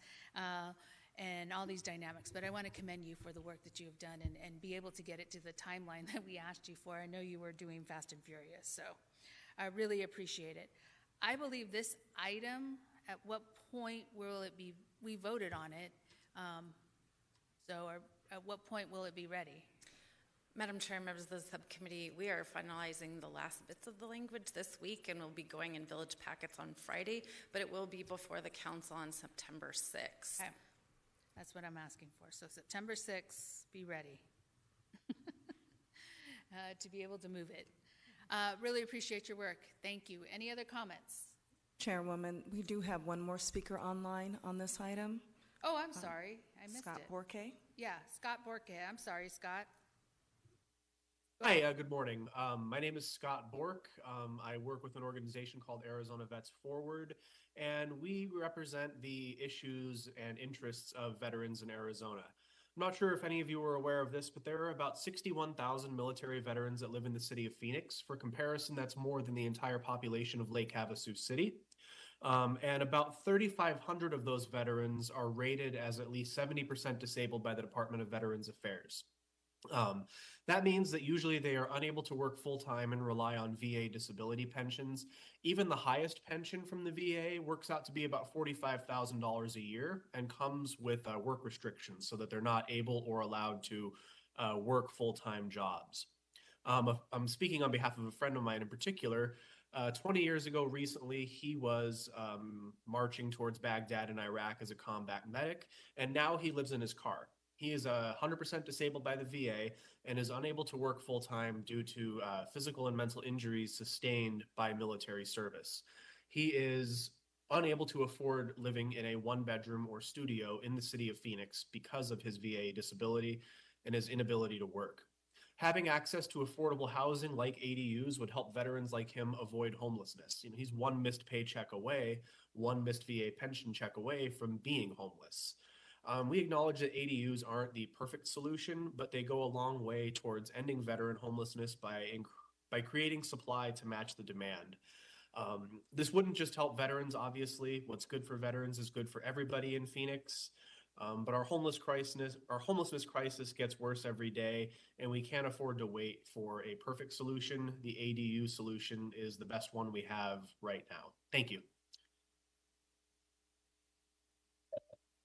and all these dynamics. But I want to commend you for the work that you have done and be able to get it to the timeline that we asked you for. I know you were doing fast and furious, so I really appreciate it. I believe this item, at what point will it be, we voted on it, at what point will it be ready? Madam Chair, members of the subcommittee, we are finalizing the last bits of the language this week, and will be going in village packets on Friday, but it will be before the council on September 6th. Okay. That's what I'm asking for. So September 6th, be ready to be able to move it. Really appreciate your work. Thank you. Any other comments? Chairwoman, we do have one more speaker online on this item. Oh, I'm sorry. I missed Scott it. Borke. Yeah, Scott Borke. I'm sorry, Scott. Hi, good morning. My name is Scott Bork. I work with an organization called Arizona Vets Forward, and we represent the issues and interests of veterans in Arizona. I'm not sure if any of you are aware of this, but there are about 61,000 military veterans that live in the city of Phoenix. For comparison, that's more than the entire population of Lake Havasu City. And about 3,500 of those veterans are rated as at least 70% disabled by the Department of Veterans Affairs. That means that usually they are unable to work full-time and rely on VA disability pensions. Even the highest pension from the VA works out to be about $45,000 a year and comes with work restrictions so that they're not able or allowed to work full-time jobs. I'm speaking on behalf of a friend of mine in particular. 20 years ago, recently, he was marching towards Baghdad in Iraq as a combat medic, and now he lives in his car. He is 100% disabled by the VA and is unable to work full-time due to physical and mental injuries sustained by military service. He is unable to afford living in a one-bedroom or studio in the city of Phoenix because of his VA disability and his inability to work. Having access to affordable housing like ADUs would help veterans like him avoid homelessness. You know, he's one missed paycheck away, one missed VA pension check away from being homeless. We acknowledge that ADUs aren't the perfect solution, but they go a long way towards ending veteran homelessness by creating supply to match the demand. This wouldn't just help veterans, obviously. What's good for veterans is good for everybody in Phoenix. But our homelessness crisis gets worse every day, and we can't afford to wait for a perfect solution. The ADU solution is the best one we have right now. Thank you.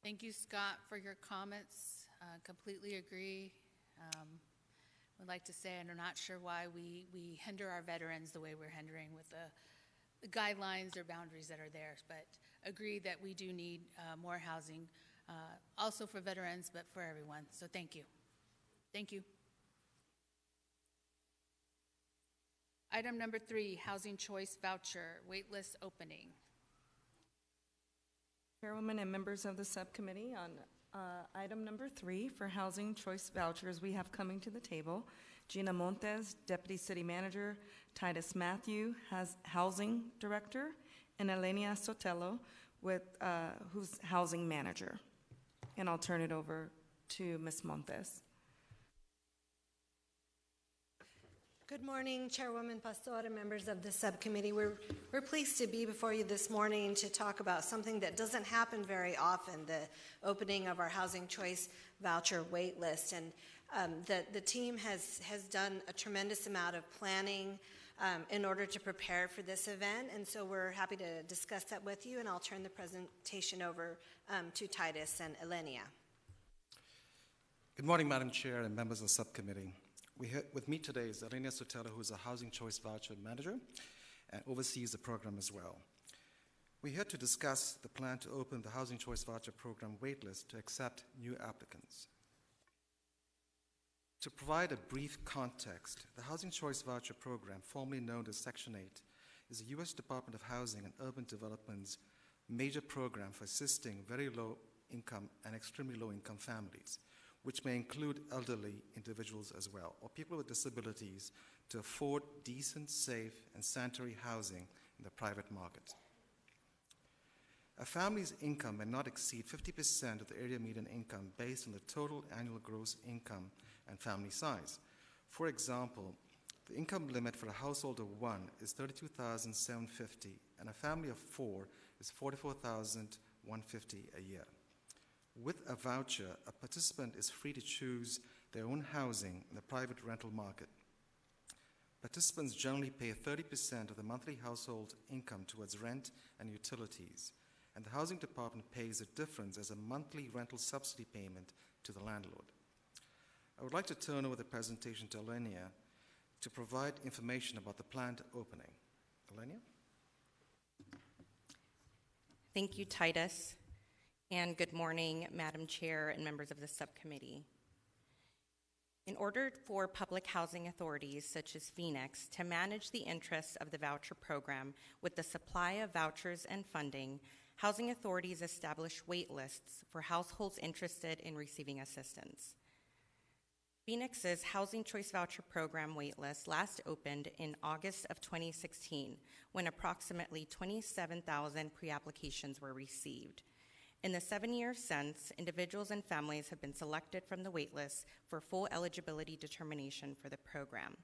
Thank you, Scott, for your comments. Completely agree. Would like to say I'm not sure why we hinder our veterans the way we're hindering with the guidelines or boundaries that are there, but agree that we do need more housing, also for veterans, but for everyone. So thank you. Thank you. Item number 3, housing choice voucher, waitlist opening. Chairwoman and members of the subcommittee, on item number 3 for housing choice vouchers, we have coming to the table Gina Montes, Deputy City Manager, Titus Matthew, Housing Director, and Elenia Sotelo, who's Housing Manager. And I'll turn it over to Ms. Montes. Good morning, Chairwoman Pastor and members of the subcommittee. We're pleased to be before you this morning to talk about something that doesn't happen very often, the opening of our housing choice voucher wait list. And the team has done a tremendous amount of planning in order to prepare for this event, and so we're happy to discuss that with you, and I'll turn the presentation over to Titus and Elenia. Good morning, Madam Chair and members of the subcommittee. With me today is Elenia Sotelo, who is a Housing Choice Voucher Manager and oversees the program as well. We're here to discuss the plan to open the Housing Choice Voucher Program waitlist to accept new applicants. To provide a brief context, the Housing Choice Voucher Program, formerly known as Section 8, is the U.S. Department of Housing and Urban Development's major program for assisting very low income and extremely low income families, which may include elderly individuals as well, or people with disabilities, to afford decent, safe, and sanitary housing in the private market. A family's income may not exceed 50% of the area median income based on the total annual gross income and family size. For example, the income limit for a household of 1 is $32,750, and a family of 4 is $44,150 a year. With a voucher, a participant is free to choose their own housing in the private rental market. Participants generally pay 30% of the monthly household income towards rent and utilities, and the housing department pays the difference as a monthly rental subsidy payment to the landlord. I would like to turn over the presentation to Elenia to provide information about the planned opening. Elenia? Thank you, Titus. And good morning, Madam Chair and members of the subcommittee. In order for public housing authorities such as Phoenix to manage the interests of the voucher program with the supply of vouchers and funding, housing authorities establish wait lists for households interested in receiving assistance. Phoenix's Housing Choice Voucher Program waitlist last opened in August of 2016, when approximately 27,000 pre-applications were received. In the 7 years since, individuals and families have been selected from the waitlist for full eligibility determination for the program.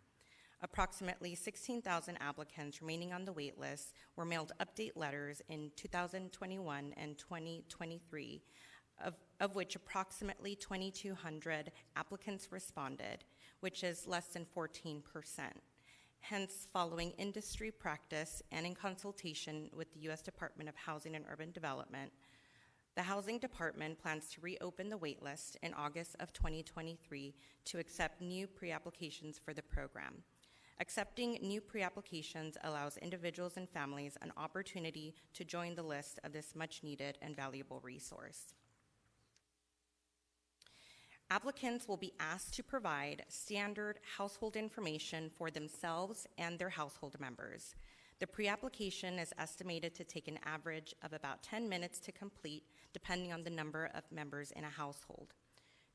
Approximately 16,000 applicants remaining on the waitlist were mailed update letters in 2021 and 2023, of which approximately 2,200 applicants responded, which is less than 14%. Hence, following industry practice and in consultation with the U.S. Department of Housing and Urban Development, the Housing Department plans to reopen the waitlist in August of 2023 to accept new pre-applications for the program. Accepting new pre-applications allows individuals and families an opportunity to join the list of this much-needed and valuable resource. Applicants will be asked to provide standard household information for themselves and their household members. The pre-application is estimated to take an average of about 10 minutes to complete, depending on the number of members in a household.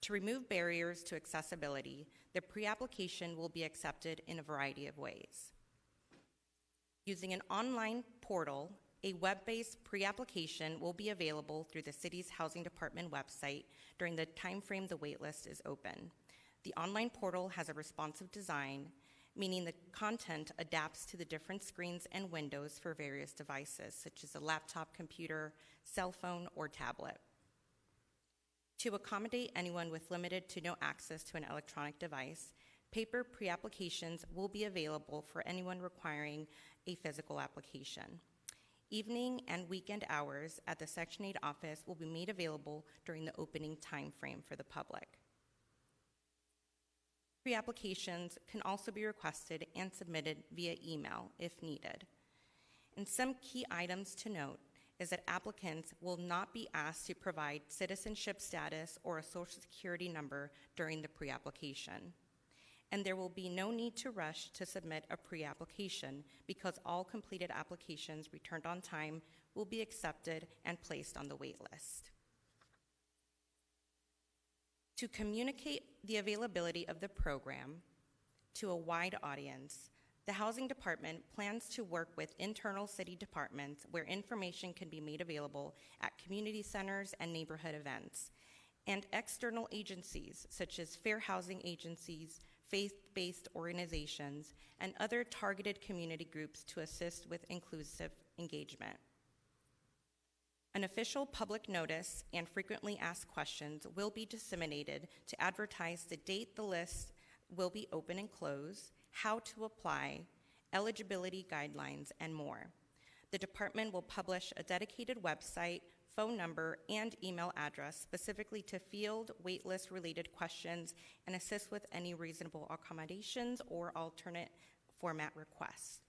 To remove barriers to accessibility, the pre-application will be accepted in a variety of ways. Using an online portal, a web-based pre-application will be available through the city's housing department website during the timeframe the waitlist is open. The online portal has a responsive design, meaning the content adapts to the different screens and windows for various devices, such as a laptop, computer, cell phone, or tablet. To accommodate anyone with limited to no access to an electronic device, paper pre-applications will be available for anyone requiring a physical application. Evening and weekend hours at the Section 8 office will be made available during the opening time frame for the public. Pre-applications can also be requested and submitted via email if needed. And some key items to note is that applicants will not be asked to provide citizenship status or a social security number during the pre-application. And there will be no need to rush to submit a pre-application because all completed applications returned on time will be accepted and placed on the wait list. To communicate the availability of the program to a wide audience, the Housing Department plans to work with internal city departments where information can be made available at community centers and neighborhood events, and external agencies such as fair housing agencies, faith-based organizations, and other targeted community groups to assist with inclusive engagement. An official public notice and frequently asked questions will be disseminated to advertise the date the list will be open and close, how to apply, eligibility guidelines, and more. The department will publish a dedicated website, phone number, and email address specifically to field waitlist related questions and assist with any reasonable accommodations or alternate format requests.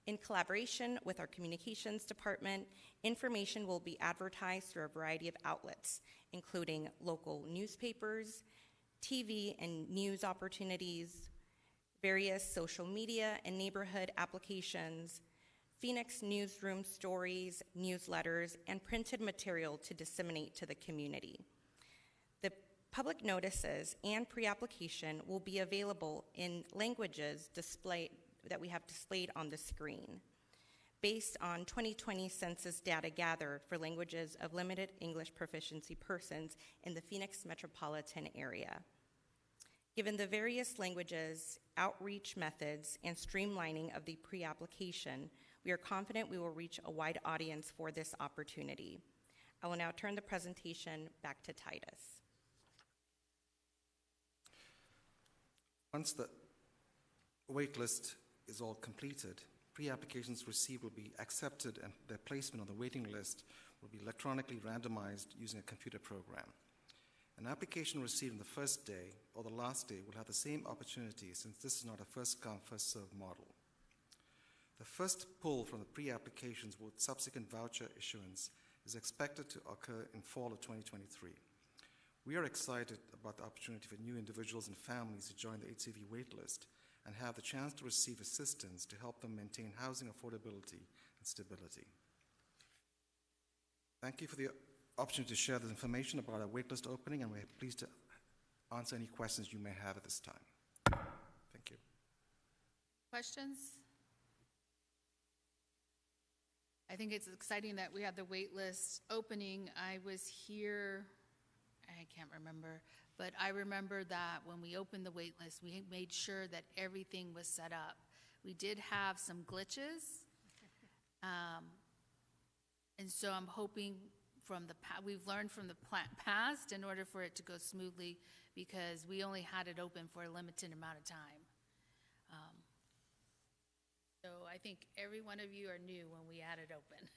In collaboration with our communications department, information will be advertised through a variety of outlets, including local newspapers, TV and news opportunities, various social media and neighborhood applications, Phoenix newsroom stories, newsletters, and printed material to disseminate to the community. The public notices and pre-application will be available in languages that we have displayed on the screen, based on 2020 census data gathered for languages of limited English proficiency persons in the Phoenix metropolitan area. Given the various languages, outreach methods, and streamlining of the pre-application, we are confident we will reach a wide audience for this opportunity. I will now turn the presentation back to Titus. Once the waitlist is all completed, pre-applications received will be accepted and their placement on the waiting list will be electronically randomized using a computer program. An application received on the first day or the last day will have the same opportunity since this is not a first-come, first-served model. The first pull from the pre-applications with subsequent voucher issuance is expected to occur in fall of 2023. We are excited about the opportunity for new individuals and families to join the HCV waitlist and have the chance to receive assistance to help them maintain housing affordability and stability. Thank you for the opportunity to share this information about our waitlist opening, and we're pleased to answer any questions you may have at this time. Thank you. Questions? I think it's exciting that we have the wait list opening. I was here, I can't remember, but I remember that when we opened the wait list, we made sure that everything was set up. We did have some glitches, and so I'm hoping we've learned from the past in order for it to go smoothly, because we only had it open for a limited amount of time. So I think every one of you are new when we had it open.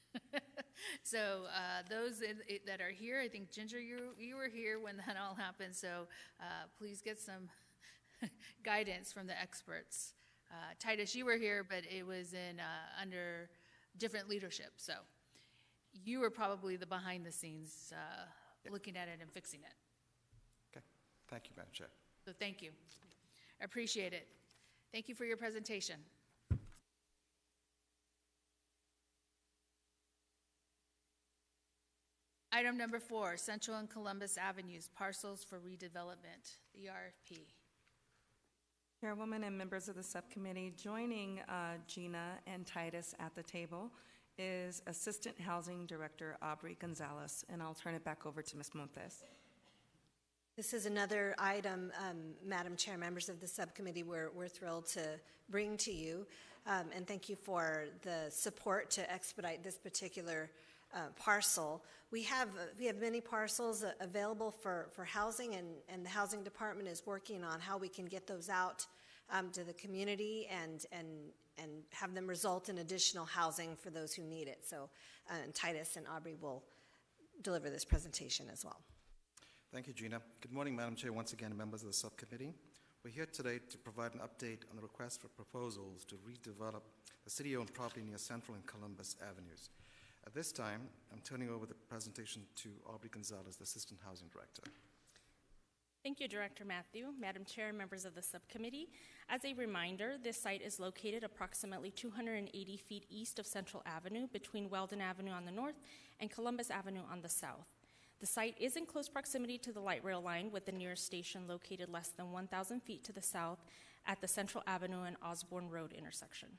So those that are here, I think Ginger, you were here when that all happened, so please get some guidance from the experts. Titus, you were here, but it was under different leadership, so you were probably the behind the scenes looking at it and fixing it. Okay, thank you, Madam Chair. So thank you. I appreciate it. Thank you for your presentation. Item number 4, Central and Columbus Avenues, parcels for redevelopment, the RFP. Chairwoman and members of the subcommittee, joining Gina and Titus at the table is Assistant Housing Director Aubrey Gonzalez, and I'll turn it back over to Ms. Montes. This is another item, Madam Chair, members of the subcommittee, we're thrilled to bring to you, and thank you for the support to expedite this particular parcel. We have many parcels available for housing, and the housing department is working on how we can get those out to the community and have them result in additional housing for those who need it. So Titus and Aubrey will deliver this presentation as well. Thank you, Gina. Good morning, Madam Chair, once again, members of the subcommittee. We're here today to provide an update on the request for proposals to redevelop the city-owned property near Central and Columbus Avenues. At this time, I'm turning over the presentation to Aubrey Gonzalez, the Assistant Housing Director. Thank you, Director Matthew, Madam Chair, and members of the subcommittee. As a reminder, this site is located approximately 280 feet east of Central Avenue between Weldon Avenue on the north and Columbus Avenue on the south. The site is in close proximity to the light rail line, with the nearest station located less than 1,000 feet to the south at the Central Avenue and Osborne Road intersection.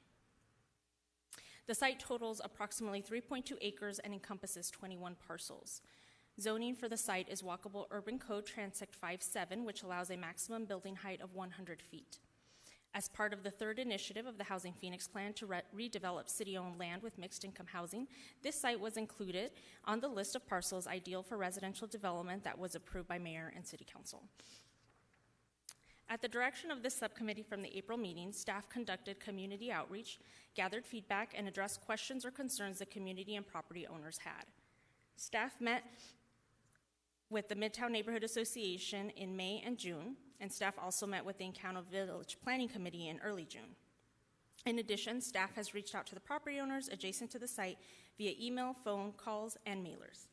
The site totals approximately 3.2 acres and encompasses 21 parcels. Zoning for the site is Walkable Urban Code Transect 57, which allows a maximum building height of 100 feet. As part of the third initiative of the Housing Phoenix Plan to redevelop city-owned land with mixed-income housing, this site was included on the list of parcels ideal for residential development that was approved by Mayor and City Council. At the direction of this subcommittee from the April meeting, staff conducted community outreach, gathered feedback, and addressed questions or concerns the community and property owners had. Staff met with the Midtown Neighborhood Association in May and June, and staff also met with the Encounter Village Planning Committee in early June. In addition, staff has reached out to the property owners adjacent to the site via email, phone calls, and mailers.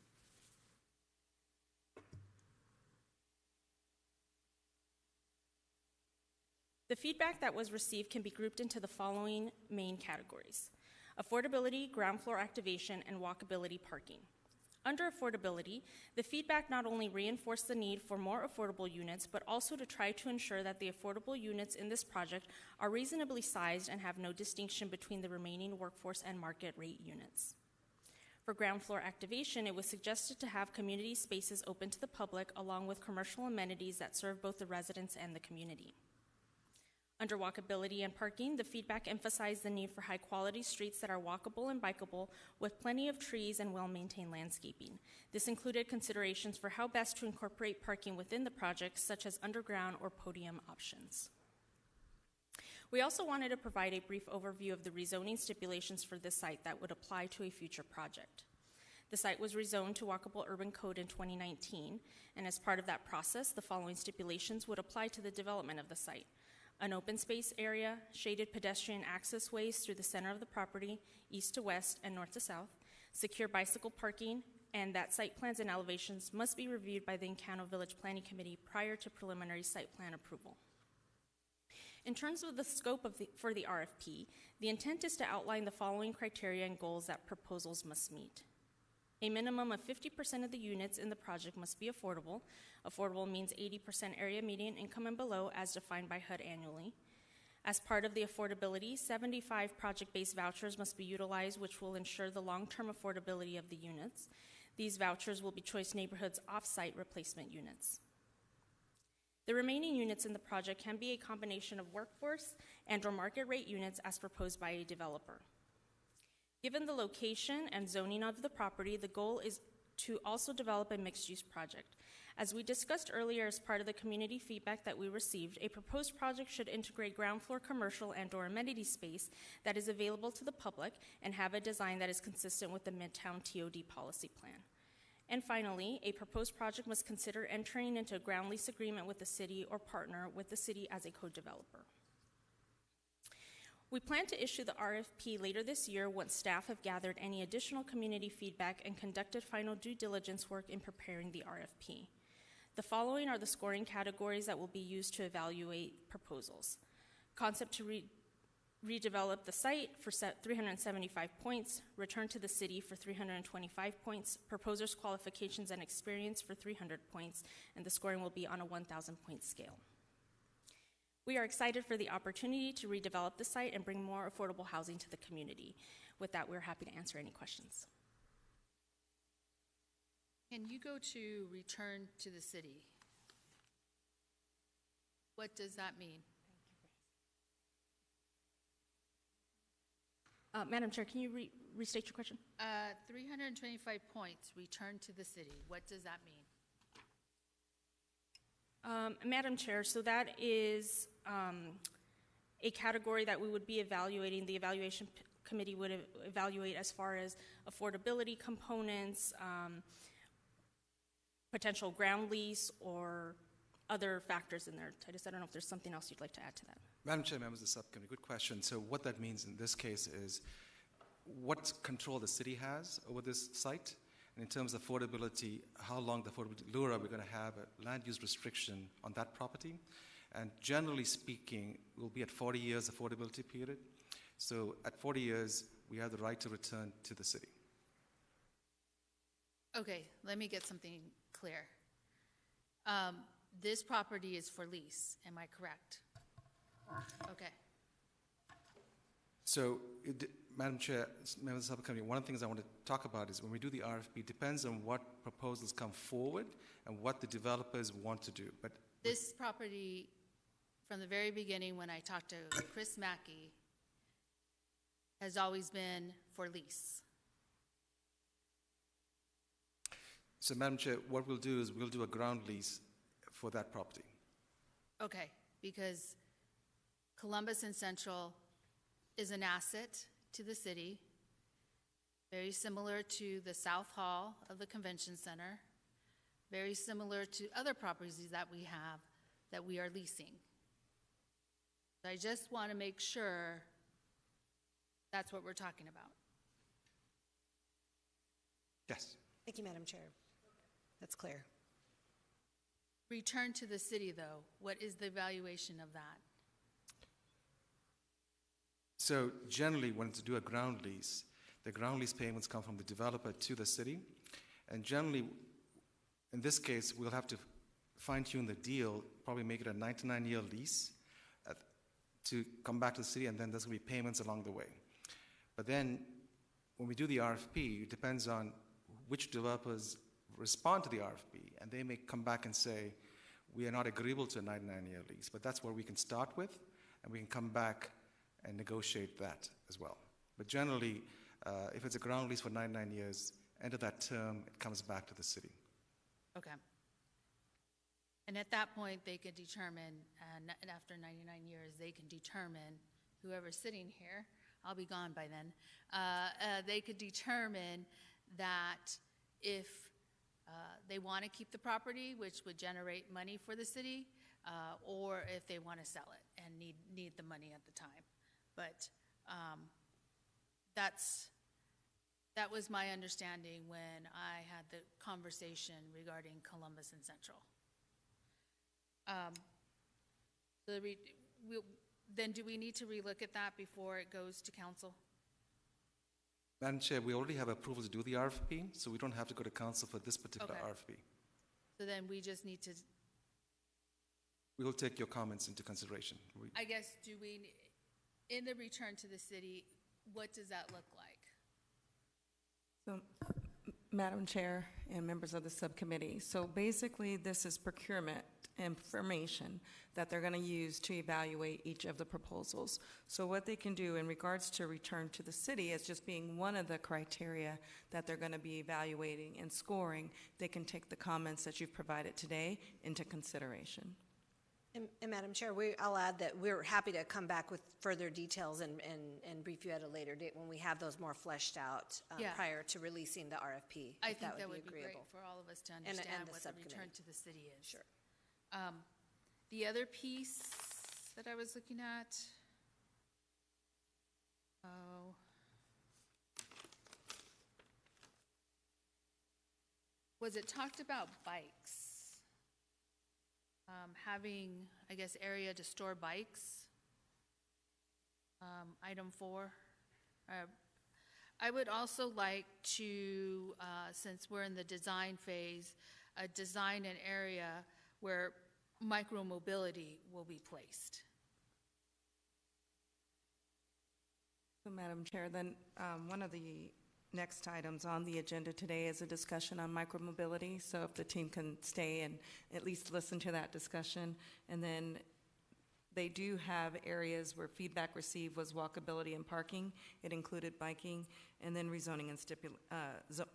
The feedback that was received can be grouped into the following main categories: affordability, ground floor activation, and walkability parking. Under affordability, the feedback not only reinforced the need for more affordable units, but also to try to ensure that the affordable units in this project are reasonably sized and have no distinction between the remaining workforce and market rate units. For ground floor activation, it was suggested to have community spaces open to the public, along with commercial amenities that serve both the residents and the community. Under walkability and parking, the feedback emphasized the need for high-quality streets that are walkable and bikeable with plenty of trees and well-maintained landscaping. This included considerations for how best to incorporate parking within the project, such as underground or podium options. We also wanted to provide a brief overview of the rezoning stipulations for this site that would apply to a future project. The site was rezoned to Walkable Urban Code in 2019, and as part of that process, the following stipulations would apply to the development of the site: an open space area, shaded pedestrian access ways through the center of the property, east to west and north to south, secure bicycle parking, and that site plans and elevations must be reviewed by the Encounter Village Planning Committee prior to preliminary site plan approval. In terms of the scope for the RFP, the intent is to outline the following criteria and goals that proposals must meet. A minimum of 50% of the units in the project must be affordable. Affordable means 80% area median income and below, as defined by HUD annually. As part of the affordability, 75 project-based vouchers must be utilized, which will ensure the long-term affordability of the units. These vouchers will be Choice Neighborhoods off-site replacement units. The remaining units in the project can be a combination of workforce and/or market rate units as proposed by a developer. Given the location and zoning of the property, the goal is to also develop a mixed-use project. As we discussed earlier, as part of the community feedback that we received, a proposed project should integrate ground floor commercial and/or amenity space that is available to the public and have a design that is consistent with the Midtown TOD policy plan. And finally, a proposed project must consider entering into a ground lease agreement with the city or partner with the city as a co-developer. We plan to issue the RFP later this year once staff have gathered any additional community feedback and conducted final due diligence work in preparing the RFP. The following are the scoring categories that will be used to evaluate proposals: concept to redevelop the site for 375 points, return to the city for 325 points, proposers' qualifications and experience for 300 points, and the scoring will be on a 1,000-point scale. We are excited for the opportunity to redevelop the site and bring more affordable housing to the community. With that, we're happy to answer any questions. Can you go to return to the city? What does that mean? Madam Chair, can you restate your question? 325 points, return to the city. What does that mean? Madam Chair, so that is a category that we would be evaluating. The evaluation committee would evaluate as far as affordability components, potential ground lease, or other factors in there. Titus, I don't know if there's something else you'd like to add to that. Madam Chair, members of the subcommittee, good question. So what that means in this case is what control the city has over this site, and in terms of affordability, how long the affordability lure are we going to have a land use restriction on that property. And generally speaking, we'll be at 40 years affordability period. So at 40 years, we have the right to return to the city. Okay, let me get something clear. This property is for lease, am I correct? Okay. So, Madam Chair, members of the subcommittee, one of the things I want to talk about is when we do the RFP, it depends on what proposals come forward and what the developers want to do. But this property, from the very beginning when I talked to Chris Mackey, has always been for lease. So, Madam Chair, what we'll do is we'll do a ground lease for that property. Okay, because Columbus and Central is an asset to the city, very similar to the South Hall of the Convention Center, very similar to other properties that we have that we are leasing. So I just want to make sure that's what we're talking about. Yes. Thank you, Madam Chair. That's clear. Return to the city, though. What is the evaluation of that? So generally, when to do a ground lease, the ground lease payments come from the developer to the city. And generally, in this case, we'll have to fine-tune the deal, probably make it a 99-year lease to come back to the city, and then there's going to be payments along the way. But then, when we do the RFP, it depends on which developers respond to the RFP, and they may come back and say, we are not agreeable to a 99-year lease, but that's where we can start with, and we can come back and negotiate that as well. But generally, if it's a ground lease for 99 years, end of that term, it comes back to the city. Okay. And at that point, they could determine, and after 99 years, they can determine, whoever's sitting here, I'll be gone by then, they could determine that if they want to keep the property, which would generate money for the city, or if they want to sell it and need the money at the time. But that was my understanding when I had the conversation regarding Columbus and Central. Then do we need to relook at that before it goes to council? Madam Chair, we already have approval to do the RFP, so we don't have to go to council for this particular RFP. So then we just need to... We will take your comments into consideration. I guess, in the return to the city, what does that look like? So, Madam Chair and members of the subcommittee, so basically this is procurement information that they're going to use to evaluate each of the proposals. So what they can do in regards to return to the city as just being one of the criteria that they're going to be evaluating and scoring, they can take the comments that you've provided today into consideration. And Madam Chair, I'll add that we're happy to come back with further details and brief you at a later date when we have those more fleshed out prior to releasing the RFP. I think that would be great for all of us to understand what the return to the city is. Sure. The other piece that I was looking at, was it talked about bikes? Having, I guess, area to store bikes. item 4. I would also like to, since we're in the design phase, design an area where micromobility will be placed. So, Madam Chair, then one of the next items on the agenda today is a discussion on micromobility. So if the team can stay and at least listen to that discussion. And then they do have areas where feedback received was walkability and parking. It included biking, and then rezoning and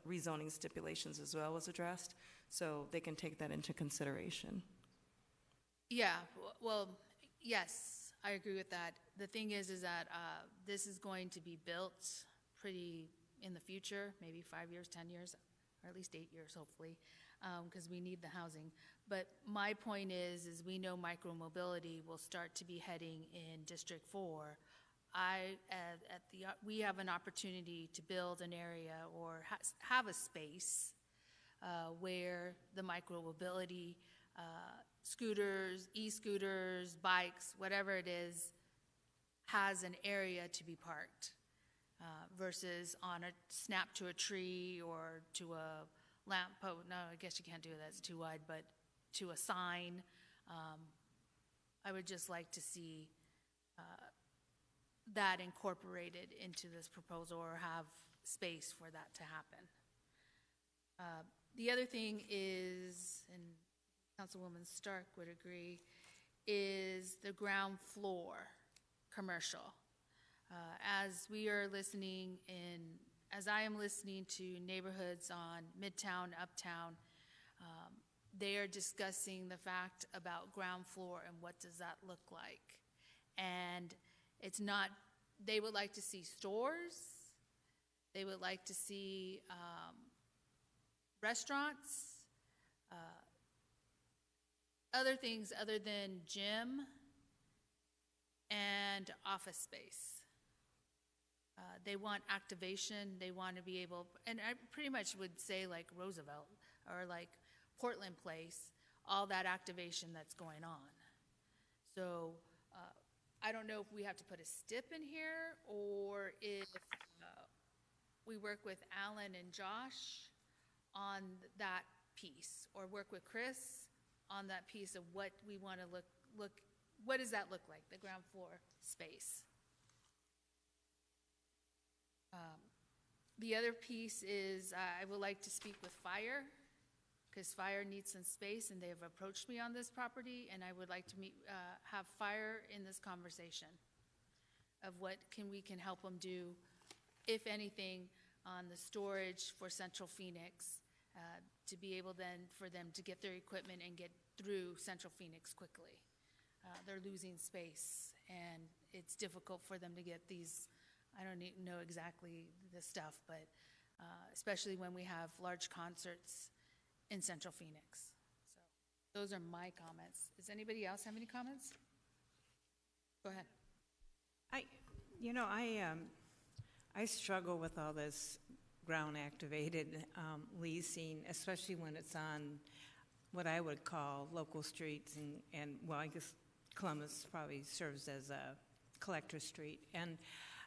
rezoning stipulations as well was addressed. So they can take that into consideration. Yeah, well, yes, I agree with that. The thing is that this is going to be built pretty in the future, maybe 5 years, 10 years, or at least 8 years, hopefully, because we need the housing. But my point is we know micromobility will start to be heading in District 4. We have an opportunity to build an area or have a space where the micromobility, scooters, e-scooters, bikes, whatever it is, has an area to be parked versus on a snap to a tree or to a lamp post. No, I guess you can't do that, it's too wide, but to a sign. I would just like to see that incorporated into this proposal or have space for that to happen. The other thing is, and Councilwoman Stark would agree, is the ground floor commercial. As we are listening as I am listening to neighborhoods on Midtown, Uptown, they are discussing the fact about ground floor and what does that look like. And it's not, they would like to see stores, they would like to see restaurants, other things other than gym and office space. They want activation, they want to be able, and I pretty much would say like Roosevelt or like Portland Place, all that activation that's going on. So I don't know if we have to put a stip in here or if we work with Alan and Josh on that piece or work with Chris on that piece of what we want to look, what does that look like, the ground floor space? The other piece is I would like to speak with fire because fire needs some space and they have approached me on this property and I would like to have fire in this conversation of what we can help them do, if anything, on the storage for Central Phoenix to be able then for them to get their equipment and get through Central Phoenix quickly. They're losing space and it's difficult for them to get these, I don't know exactly the stuff, but especially when we have large concerts in Central Phoenix. So those are my comments. Does anybody else have any comments? Go ahead. I struggle with all this ground activated leasing, especially when it's on what I would call local streets and well, I guess Columbus probably serves as a collector street. And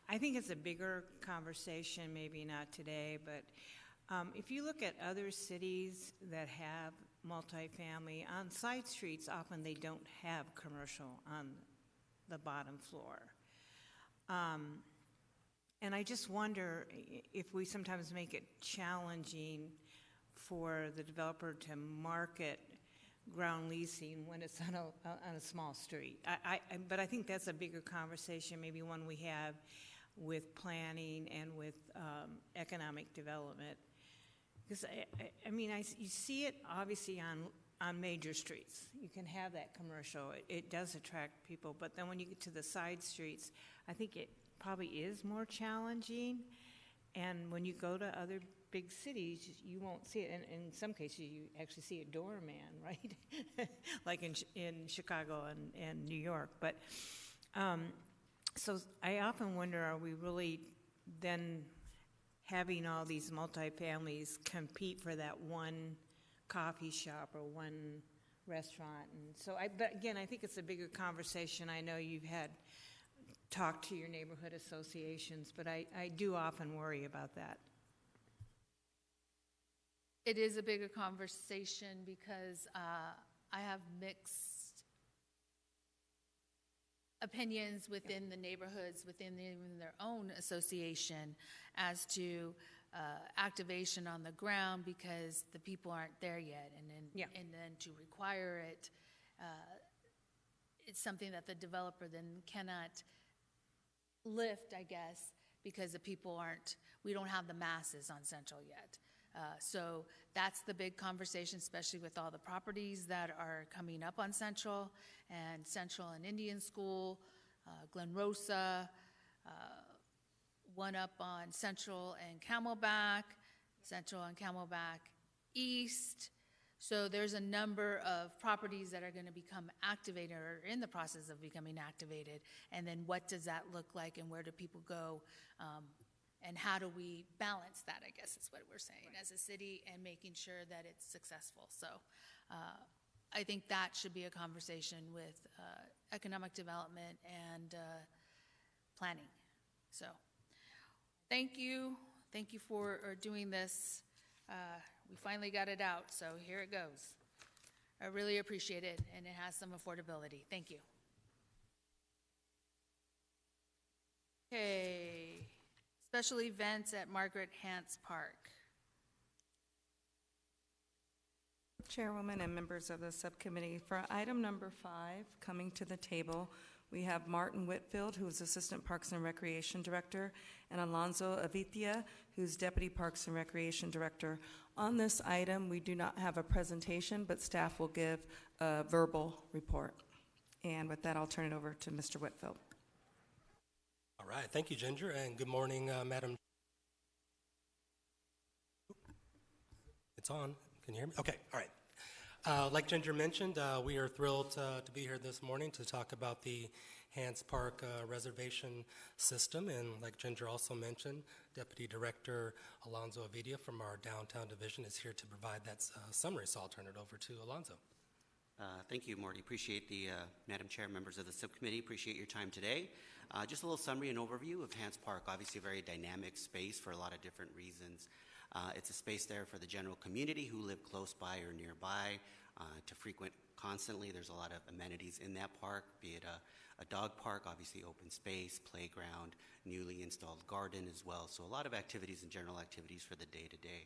I think it's a bigger conversation, maybe not today, but if you look at other cities that have multifamily, on side streets, often they don't have commercial on the bottom floor. And I just wonder if we sometimes make it challenging for the developer to market ground leasing when it's on a small street. But I think that's a bigger conversation, maybe one we have with planning and with economic development. Because you see it obviously on major streets. You can have that commercial. It does attract people. But then when you get to the side streets, I think it probably is more challenging. And when you go to other big cities, you won't see it. And in some cases, you actually see a doorman, right? Like in Chicago and New York. But so I often wonder, are we really then having all these multifamilies compete for that one coffee shop or one restaurant? And so, but again, I think it's a bigger conversation. I know you've had talk to your neighborhood associations, but I do often worry about that. It is a bigger conversation because I have mixed opinions within the neighborhoods, within even their own association, as to activation on the ground because the people aren't there yet, and then to require it, it's something that the developer then cannot lift, I guess, because the people aren't. We don't have the masses on Central yet. So that's the big conversation, especially with all the properties that are coming up on Central and Indian School, Glen Rosa, one up on Central and Camelback East. So there's a number of properties that are going to become activated or are in the process of becoming activated. And then what does that look like, and where do people go? And how do we balance that, I guess is what we're saying, as a city, and making sure that it's successful. So I think that should be a conversation with economic development and planning. So thank you. Thank you for doing this. We finally got it out, so here it goes. I really appreciate it, and it has some affordability. Thank you. Okay. Special events at Margaret Hance Park. Chairwoman and members of the subcommittee, for item number 5, coming to the table, we have Martin Whitfield, who is Assistant Parks and Recreation Director, and Alonzo Avitia, who's Deputy Parks and Recreation Director. On this item, we do not have a presentation, but staff will give a verbal report. And with that, I'll turn it over to Mr. Whitfield. All right, thank you, Ginger, and good morning, Madam. It's on. Can you hear me? Okay, all right. Like Ginger mentioned, we are thrilled to be here this morning to talk about the Hance Park reservation system. And like Ginger also mentioned, Deputy Director Alonzo Avitia from our downtown division is here to provide that summary, so I'll turn it over to Alonzo. Thank you, Marty. Appreciate the Madam Chair, members of the subcommittee. Appreciate your time today. Just a little summary and overview of Hance Park. Obviously a very dynamic space for a lot of different reasons. It's a space there for the general community who live close by or nearby to frequent constantly. There's a lot of amenities in that park, be it a dog park, obviously open space, playground, newly installed garden as well. So a lot of activities and general activities for the day-to-day.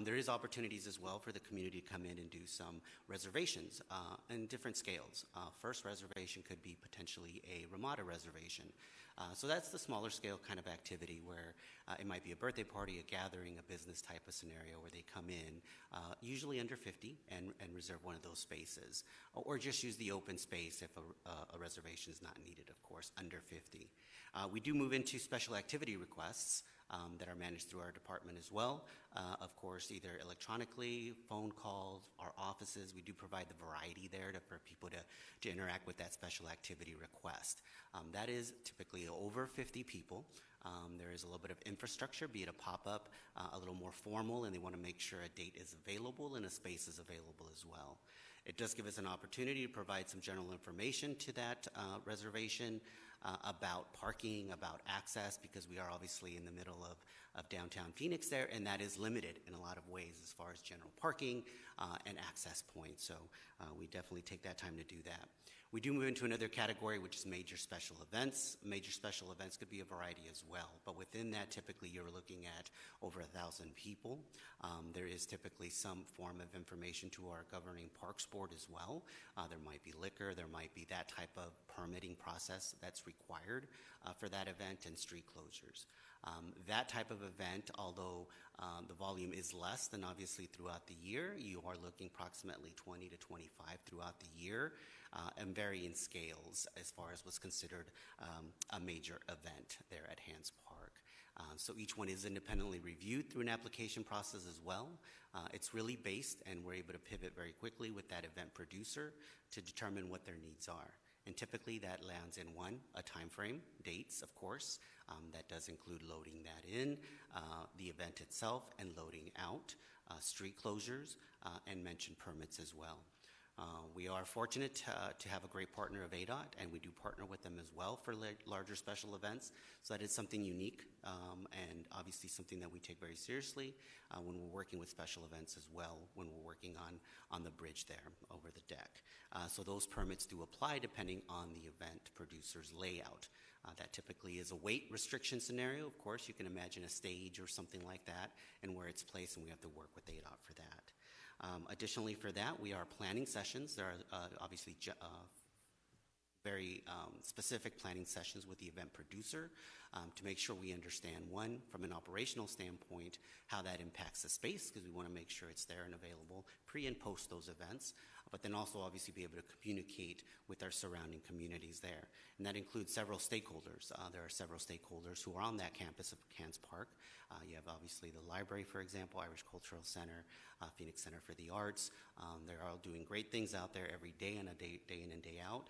There is opportunities as well for the community to come in and do some reservations in different scales. First reservation could be potentially a Ramada reservation. So that's the smaller scale kind of activity where it might be a birthday party, a gathering, a business type of scenario where they come in, usually under 50, and reserve one of those spaces. Or just use the open space if a reservation is not needed, of course, under 50. We do move into special activity requests that are managed through our department as well. Of course, either electronically, phone calls, our offices. We do provide the variety there for people to interact with that special activity request. That is typically over 50 people. There is a little bit of infrastructure, be it a pop-up, a little more formal, and they want to make sure a date is available and a space is available as well. It does give us an opportunity to provide some general information to that reservation about parking, about access, because we are obviously in the middle of downtown Phoenix there, and that is limited in a lot of ways as far as general parking and access points. So we definitely take that time to do that. We do move into another category, which is major special events. Major special events could be a variety as well, but within that, typically you're looking at over 1,000 people. There is typically some form of information to our governing parks board as well. There might be liquor, there might be that type of permitting process that's required for that event, and street closures. That type of event, although the volume is less than obviously throughout the year, you are looking approximately 20 to 25 throughout the year, and vary in scales as far as what's considered a major event there at Hance Park. So each one is independently reviewed through an application process as well. It's really based, and we're able to pivot very quickly with that event producer to determine what their needs are. And typically that lands in a time frame, dates, of course. That does include loading that in, the event itself, and loading out, street closures, and mention permits as well. We are fortunate to have a great partner of ADOT, and we do partner with them as well for larger special events. So that is something unique, and obviously something that we take very seriously when we're working with special events as well, when we're working on the bridge there over the deck. So those permits do apply depending on the event producer's layout. That typically is a weight restriction scenario. Of course, you can imagine a stage or something like that and where it's placed, and we have to work with ADOT for that. Additionally, for that, we are planning sessions. There are obviously very specific planning sessions with the event producer to make sure we understand, one, from an operational standpoint, how that impacts the space, because we want to make sure it's there and available pre and post those events, but then also obviously be able to communicate with our surrounding communities there. And that includes several stakeholders. There are several stakeholders who are on that campus of Hance Park. You have obviously the library, for example, Irish Cultural Center, Phoenix Center for the Arts. They're all doing great things out there every day and day in and day out.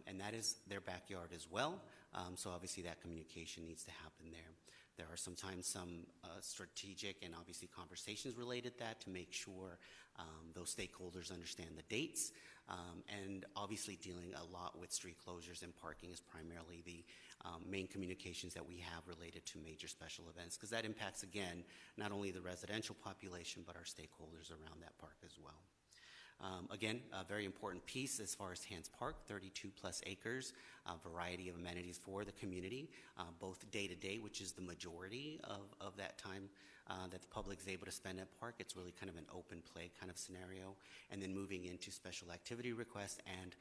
And that is their backyard as well. So obviously that communication needs to happen there. There are sometimes some strategic and obviously conversations related to that to make sure those stakeholders understand the dates. And obviously dealing a lot with street closures and parking is primarily the main communications that we have related to major special events, because that impacts, again, not only the residential population, but our stakeholders around that park as well. Again, a very important piece as far as Hance Park, 32 plus acres, a variety of amenities for the community, both day to day, which is the majority of that time that the public is able to spend at park. It's really kind of an open play kind of scenario. And then moving into special activity requests and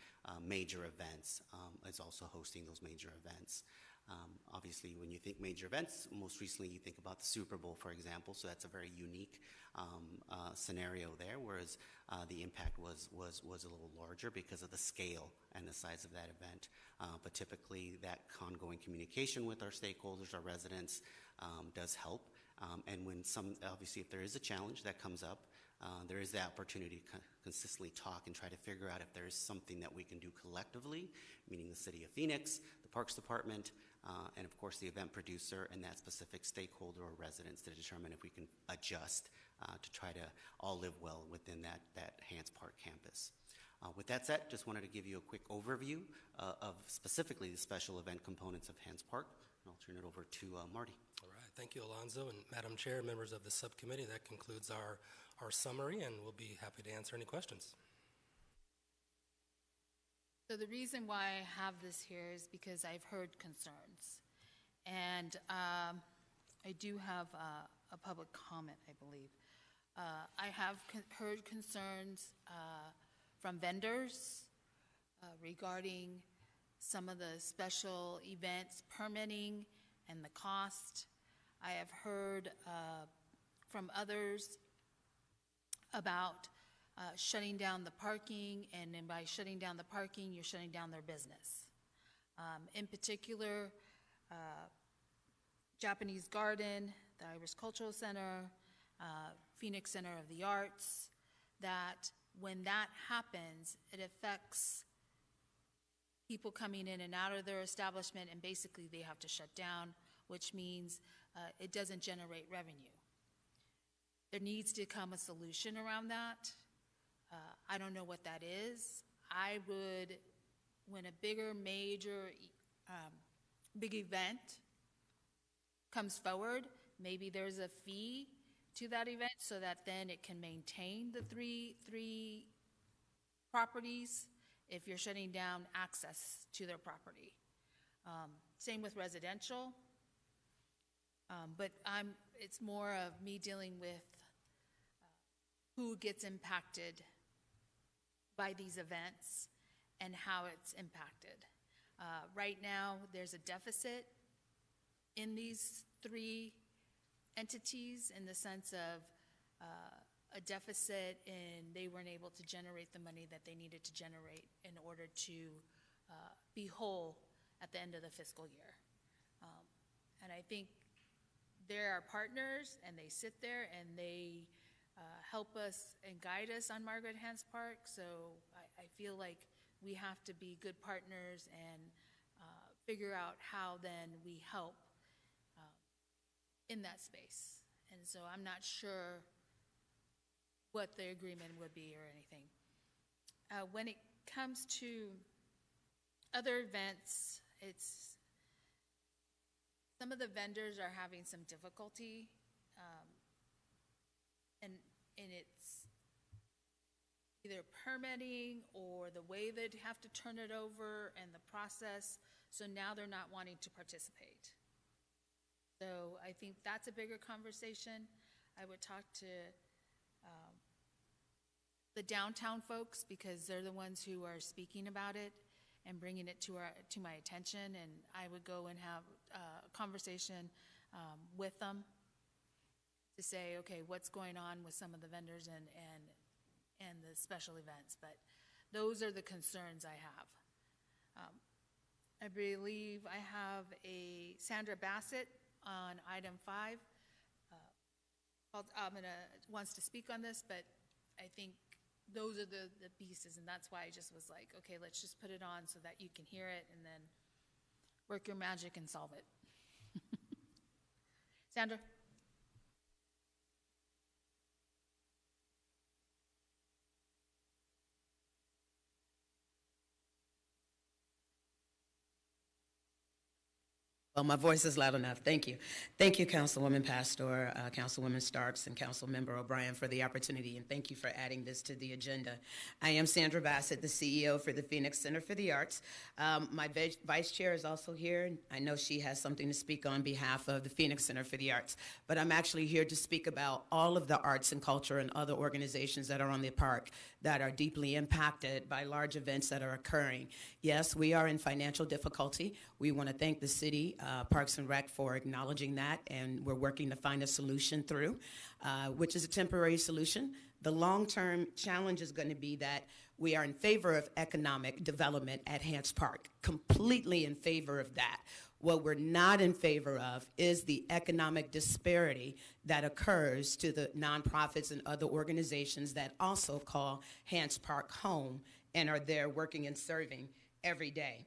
major events is also hosting those major events. Obviously, when you think major events, most recently you think about the Super Bowl, for example, so that's a very unique scenario there, whereas the impact was a little larger because of the scale and the size of that event. But typically, that ongoing communication with our stakeholders, our residents, does help. And when obviously, if there is a challenge that comes up, there is the opportunity to consistently talk and try to figure out if there is something that we can do collectively, meaning the City of Phoenix, the Parks Department, and of course the event producer and that specific stakeholder or residents to determine if we can adjust to try to all live well within that Hance Park campus. With that said, just wanted to give you a quick overview of specifically the special event components of Hance Park, and I'll turn it over to Marty. All right, thank you, Alonzo, and Madam Chair, members of the subcommittee. That concludes our summary, and we'll be happy to answer any questions. So the reason why I have this here is because I've heard concerns. And I do have a public comment, I believe. I have heard concerns from vendors regarding some of the special events permitting and the cost. I have heard from others about shutting down the parking, and then by shutting down the parking, you're shutting down their business. In particular, Japanese Garden, the Irish Cultural Center, Phoenix Center of the Arts, that when that happens, it affects people coming in and out of their establishment, and basically they have to shut down, which means it doesn't generate revenue. There needs to come a solution around that. I don't know what that is. I would, when a bigger, major, big event comes forward, maybe there's a fee to that event so that then it can maintain the three properties if you're shutting down access to their property. Same with residential, but it's more of me dealing with who gets impacted by these events and how it's impacted. Right now, there's a deficit in these three entities in the sense of a deficit, and they weren't able to generate the money that they needed to generate in order to be whole at the end of the fiscal year. And I think they're our partners, and they sit there and they help us and guide us on Margaret Hance Park. So I feel like we have to be good partners and figure out how then we help in that space. And so I'm not sure what the agreement would be or anything. when it comes to other events, some of the vendors are having some difficulty, and it's either permitting or the way they'd have to turn it over and the process, so now they're not wanting to participate. So I think that's a bigger conversation. I would talk to the downtown folks, because they're the ones who are speaking about it and bringing it to my attention, and I would go and have a conversation with them to say, okay, what's going on with some of the vendors and the special events. But those are the concerns I have. I believe I have a Sandra Bassett on item 5. Wants to speak on this, but I think those are the pieces, and that's why I just was like, okay, let's just put it on so that you can hear it and then work your magic and solve it. Sandra? Well, my voice is loud enough. Thank you. Thank you, Councilwoman Pastor, Councilwoman Starks, and Councilmember O'Brien for the opportunity, and thank you for adding this to the agenda. I am Sandra Bassett, the CEO for the Phoenix Center for the Arts. My vice chair is also here. I know she has something to speak on behalf of the Phoenix Center for the Arts, but I'm actually here to speak about all of the arts and culture and other organizations that are on the park that are deeply impacted by large events that are occurring. Yes, we are in financial difficulty. We want to thank the city, Parks and Rec, for acknowledging that, and we're working to find a solution through, which is a temporary solution. The long-term challenge is going to be that we are in favor of economic development at Hance Park, completely in favor of that. What we're not in favor of is the economic disparity that occurs to the nonprofits and other organizations that also call Hance Park home and are there working and serving every day.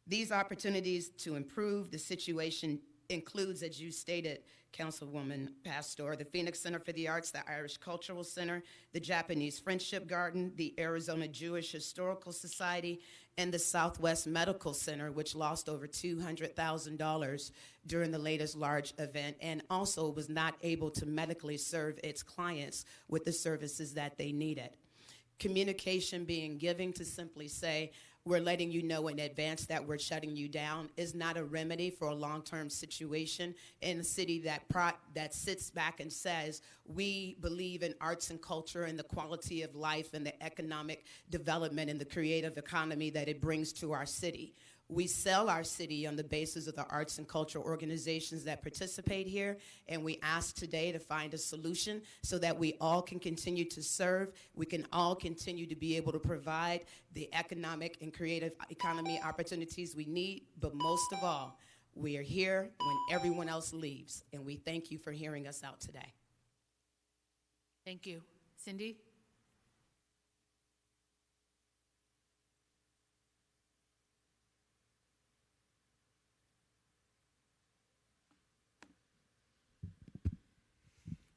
These opportunities to improve the situation includes, as you stated, Councilwoman Pastor, the Phoenix Center for the Arts, the Irish Cultural Center, the Japanese Friendship Garden, the Arizona Jewish Historical Society, and the Southwest Medical Center, which lost over $200,000 during the latest large event and also was not able to medically serve its clients with the services that they needed. Communication being given to simply say, we're letting you know in advance that we're shutting you down is not a remedy for a long-term situation in a city that sits back and says, we believe in arts and culture and the quality of life and the economic development and the creative economy that it brings to our city. We sell our city on the basis of the arts and cultural organizations that participate here, and we ask today to find a solution so that we all can continue to serve, we can all continue to be able to provide the economic and creative economy opportunities we need, but most of all, we are here when everyone else leaves, and we thank you for hearing us out today. Thank you. Cindy?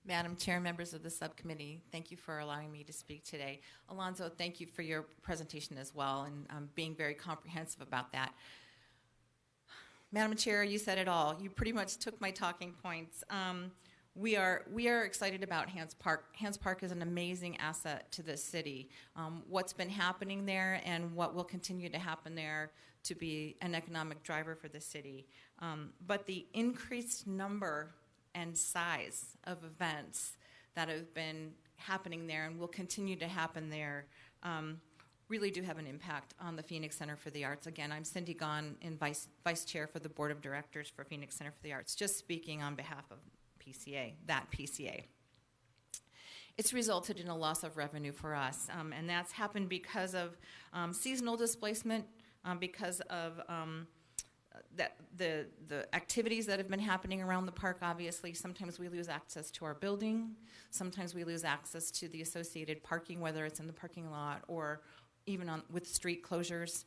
Madam Chair, members of the subcommittee, thank you for allowing me to speak today. Alonzo, thank you for your presentation as well and being very comprehensive about that. Madam Chair, you said it all. You pretty much took my talking points. We are excited about Hance Park. Hance Park is an amazing asset to this city. What's been happening there and what will continue to happen there to be an economic driver for the city. But the increased number and size of events that have been happening there and will continue to happen there really do have an impact on the Phoenix Center for the Arts. Again, I'm Cindy Gahn, and Vice Chair for the Board of Directors for Phoenix Center for the Arts, just speaking on behalf of PCA. It's resulted in a loss of revenue for us, and that's happened because of seasonal displacement, because of the activities that have been happening around the park. Obviously, sometimes we lose access to our building, sometimes we lose access to the associated parking, whether it's in the parking lot or even with street closures.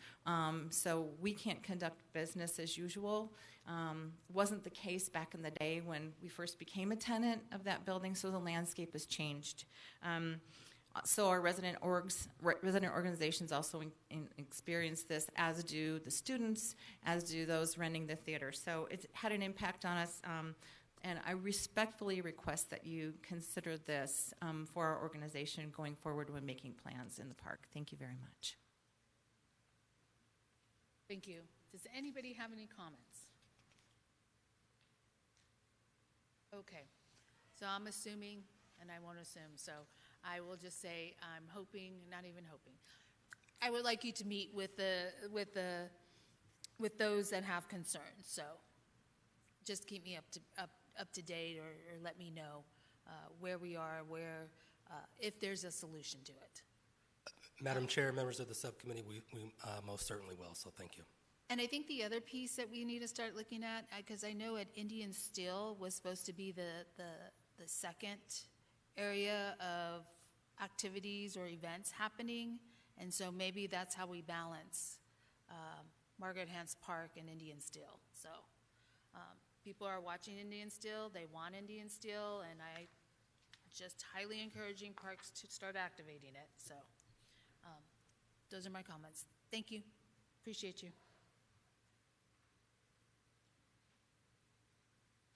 So we can't conduct business as usual. Wasn't the case back in the day when we first became a tenant of that building, so the landscape has changed. So our resident organizations also experience this, as do the students, as do those renting the theater. So it's had an impact on us, and I respectfully request that you consider this for our organization going forward when making plans in the park. Thank you very much. Thank you. Does anybody have any comments? Okay, so I'm assuming, and I won't assume, so I will just say I'm hoping, not even hoping, I would like you to meet with those that have concerns. So just keep me up to date, or let me know where we are, if there's a solution to it. Madam Chair, members of the subcommittee, we most certainly will, so thank you. And I think the other piece that we need to start looking at, because I know at Indian Still was supposed to be the second area of activities or events happening, and so maybe that's how we balance Margaret Hance Park and Indian Still. So people are watching Indian Still, they want Indian Still, and I just highly encouraging parks to start activating it. So those are my comments. Thank you. Appreciate you.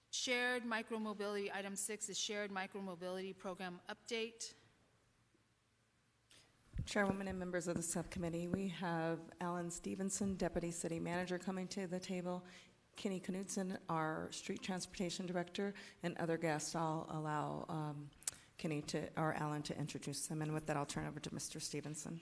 Shared micromobility, item 6 is shared micromobility program update. Chairwoman and members of the subcommittee, we have Alan Stevenson, Deputy City Manager, coming to the table, Kenny Knudsen, our Street Transportation Director, and other guests. I'll allow Alan to introduce them, and with that I'll turn over to Mr. Stevenson.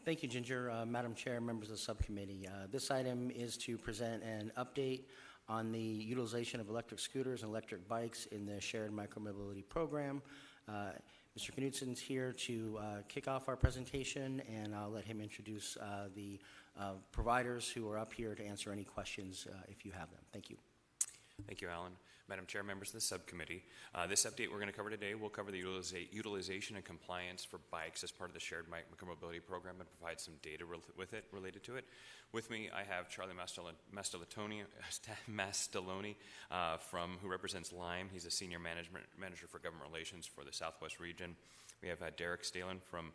Thank you, Ginger. Madam Chair, members of the subcommittee. This item is to present an update on the utilization of electric scooters and electric bikes in the shared micromobility program. Mr. Knudsen's here to kick off our presentation, and I'll let him introduce the providers who are up here to answer any questions if you have them. Thank you. Thank you, Alan. Madam Chair, members of the subcommittee, this update we're going to cover today will cover the utilization and compliance for bikes as part of the shared micromobility program and provide some data related to it. With me, I have Charlie Mastaloni who represents Lime. He's a senior manager for government relations for the Southwest region. We have Derek Stalen from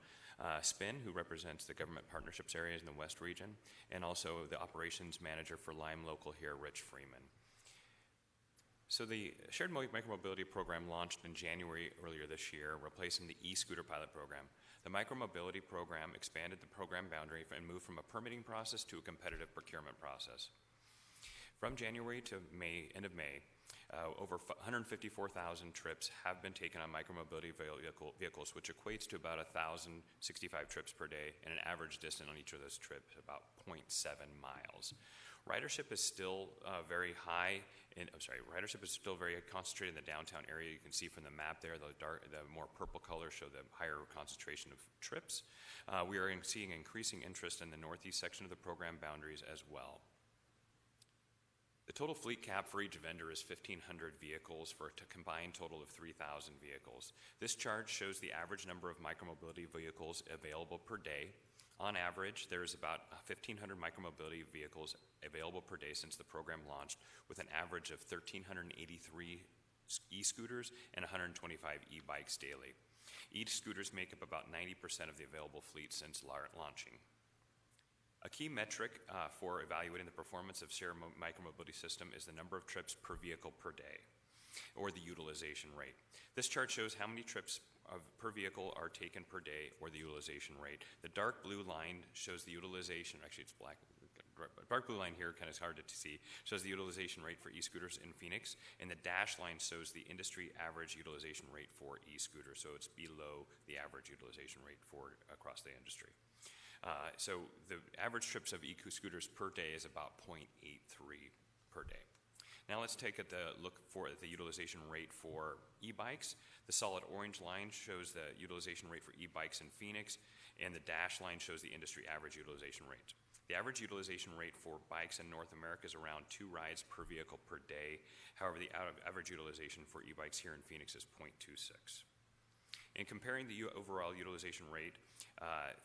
SPIN, who represents the government partnerships areas in the West region, and also the operations manager for Lime Local here, Rich Freeman. So the Shared Micromobility Program launched in January earlier this year, replacing the e-scooter pilot program. The Micromobility Program expanded the program boundary and moved from a permitting process to a competitive procurement process. From January to end of May, over 154,000 trips have been taken on micromobility vehicles, which equates to about 1,065 trips per day, and an average distance on each of those trips about 0.7 miles. Ridership is still very high. Ridership is still very concentrated in the downtown area. You can see from the map there, the more purple colors show the higher concentration of trips. We are seeing increasing interest in the northeast section of the program boundaries as well. The total fleet cap for each vendor is 1,500 vehicles for a combined total of 3,000 vehicles. This chart shows the average number of micromobility vehicles available per day. On average, there's about 1,500 micromobility vehicles available per day since the program launched, with an average of 1,383 e-scooters and 125 e-bikes daily. E-scooters make up about 90% of the available fleet since launching. A key metric for evaluating the performance of shared micromobility system is the number of trips per vehicle per day, or the utilization rate. This chart shows how many trips per vehicle are taken per day, or the utilization rate. The dark blue line shows the utilization, actually it's black, dark blue line here kind of hard to see, shows the utilization rate for e-scooters in Phoenix, and the dash line shows the industry average utilization rate for e-scooters, so it's below the average utilization rate for across the industry. So the average trips of e-scooters per day is about 0.83 per day. Now let's take a look for the utilization rate for e-bikes. The solid orange line shows the utilization rate for e-bikes in Phoenix, and the dash line shows the industry average utilization rate. The average utilization rate for bikes in North America is around 2 rides per vehicle per day. However, the average utilization for e-bikes here in Phoenix is 0.26. In comparing the overall utilization rate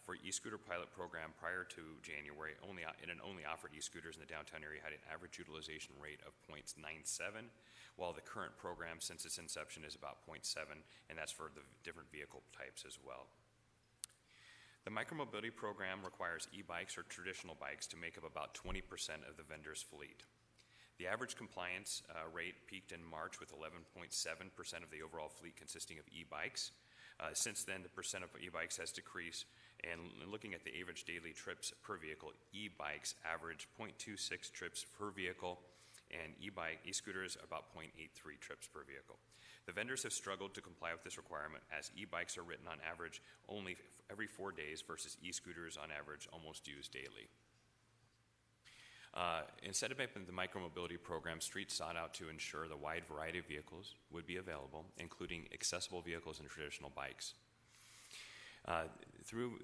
for e-scooter pilot program prior to January, only offered e-scooters in the downtown area had an average utilization rate of 0.97, while the current program since its inception is about 0.7, and that's for the different vehicle types as well. The micromobility program requires e-bikes or traditional bikes to make up about 20% of the vendor's fleet. The average compliance rate peaked in March with 11.7% of the overall fleet consisting of e-bikes. Since then, the percent of e-bikes has decreased, and looking at the average daily trips per vehicle, e-bikes average 0.26 trips per vehicle, and e-scooters about 0.83 trips per vehicle. The vendors have struggled to comply with this requirement, as e-bikes are written on average only every 4 days versus e-scooters on average almost used daily. In setting up the micromobility program, Street sought out to ensure the wide variety of vehicles would be available, including accessible vehicles and traditional bikes.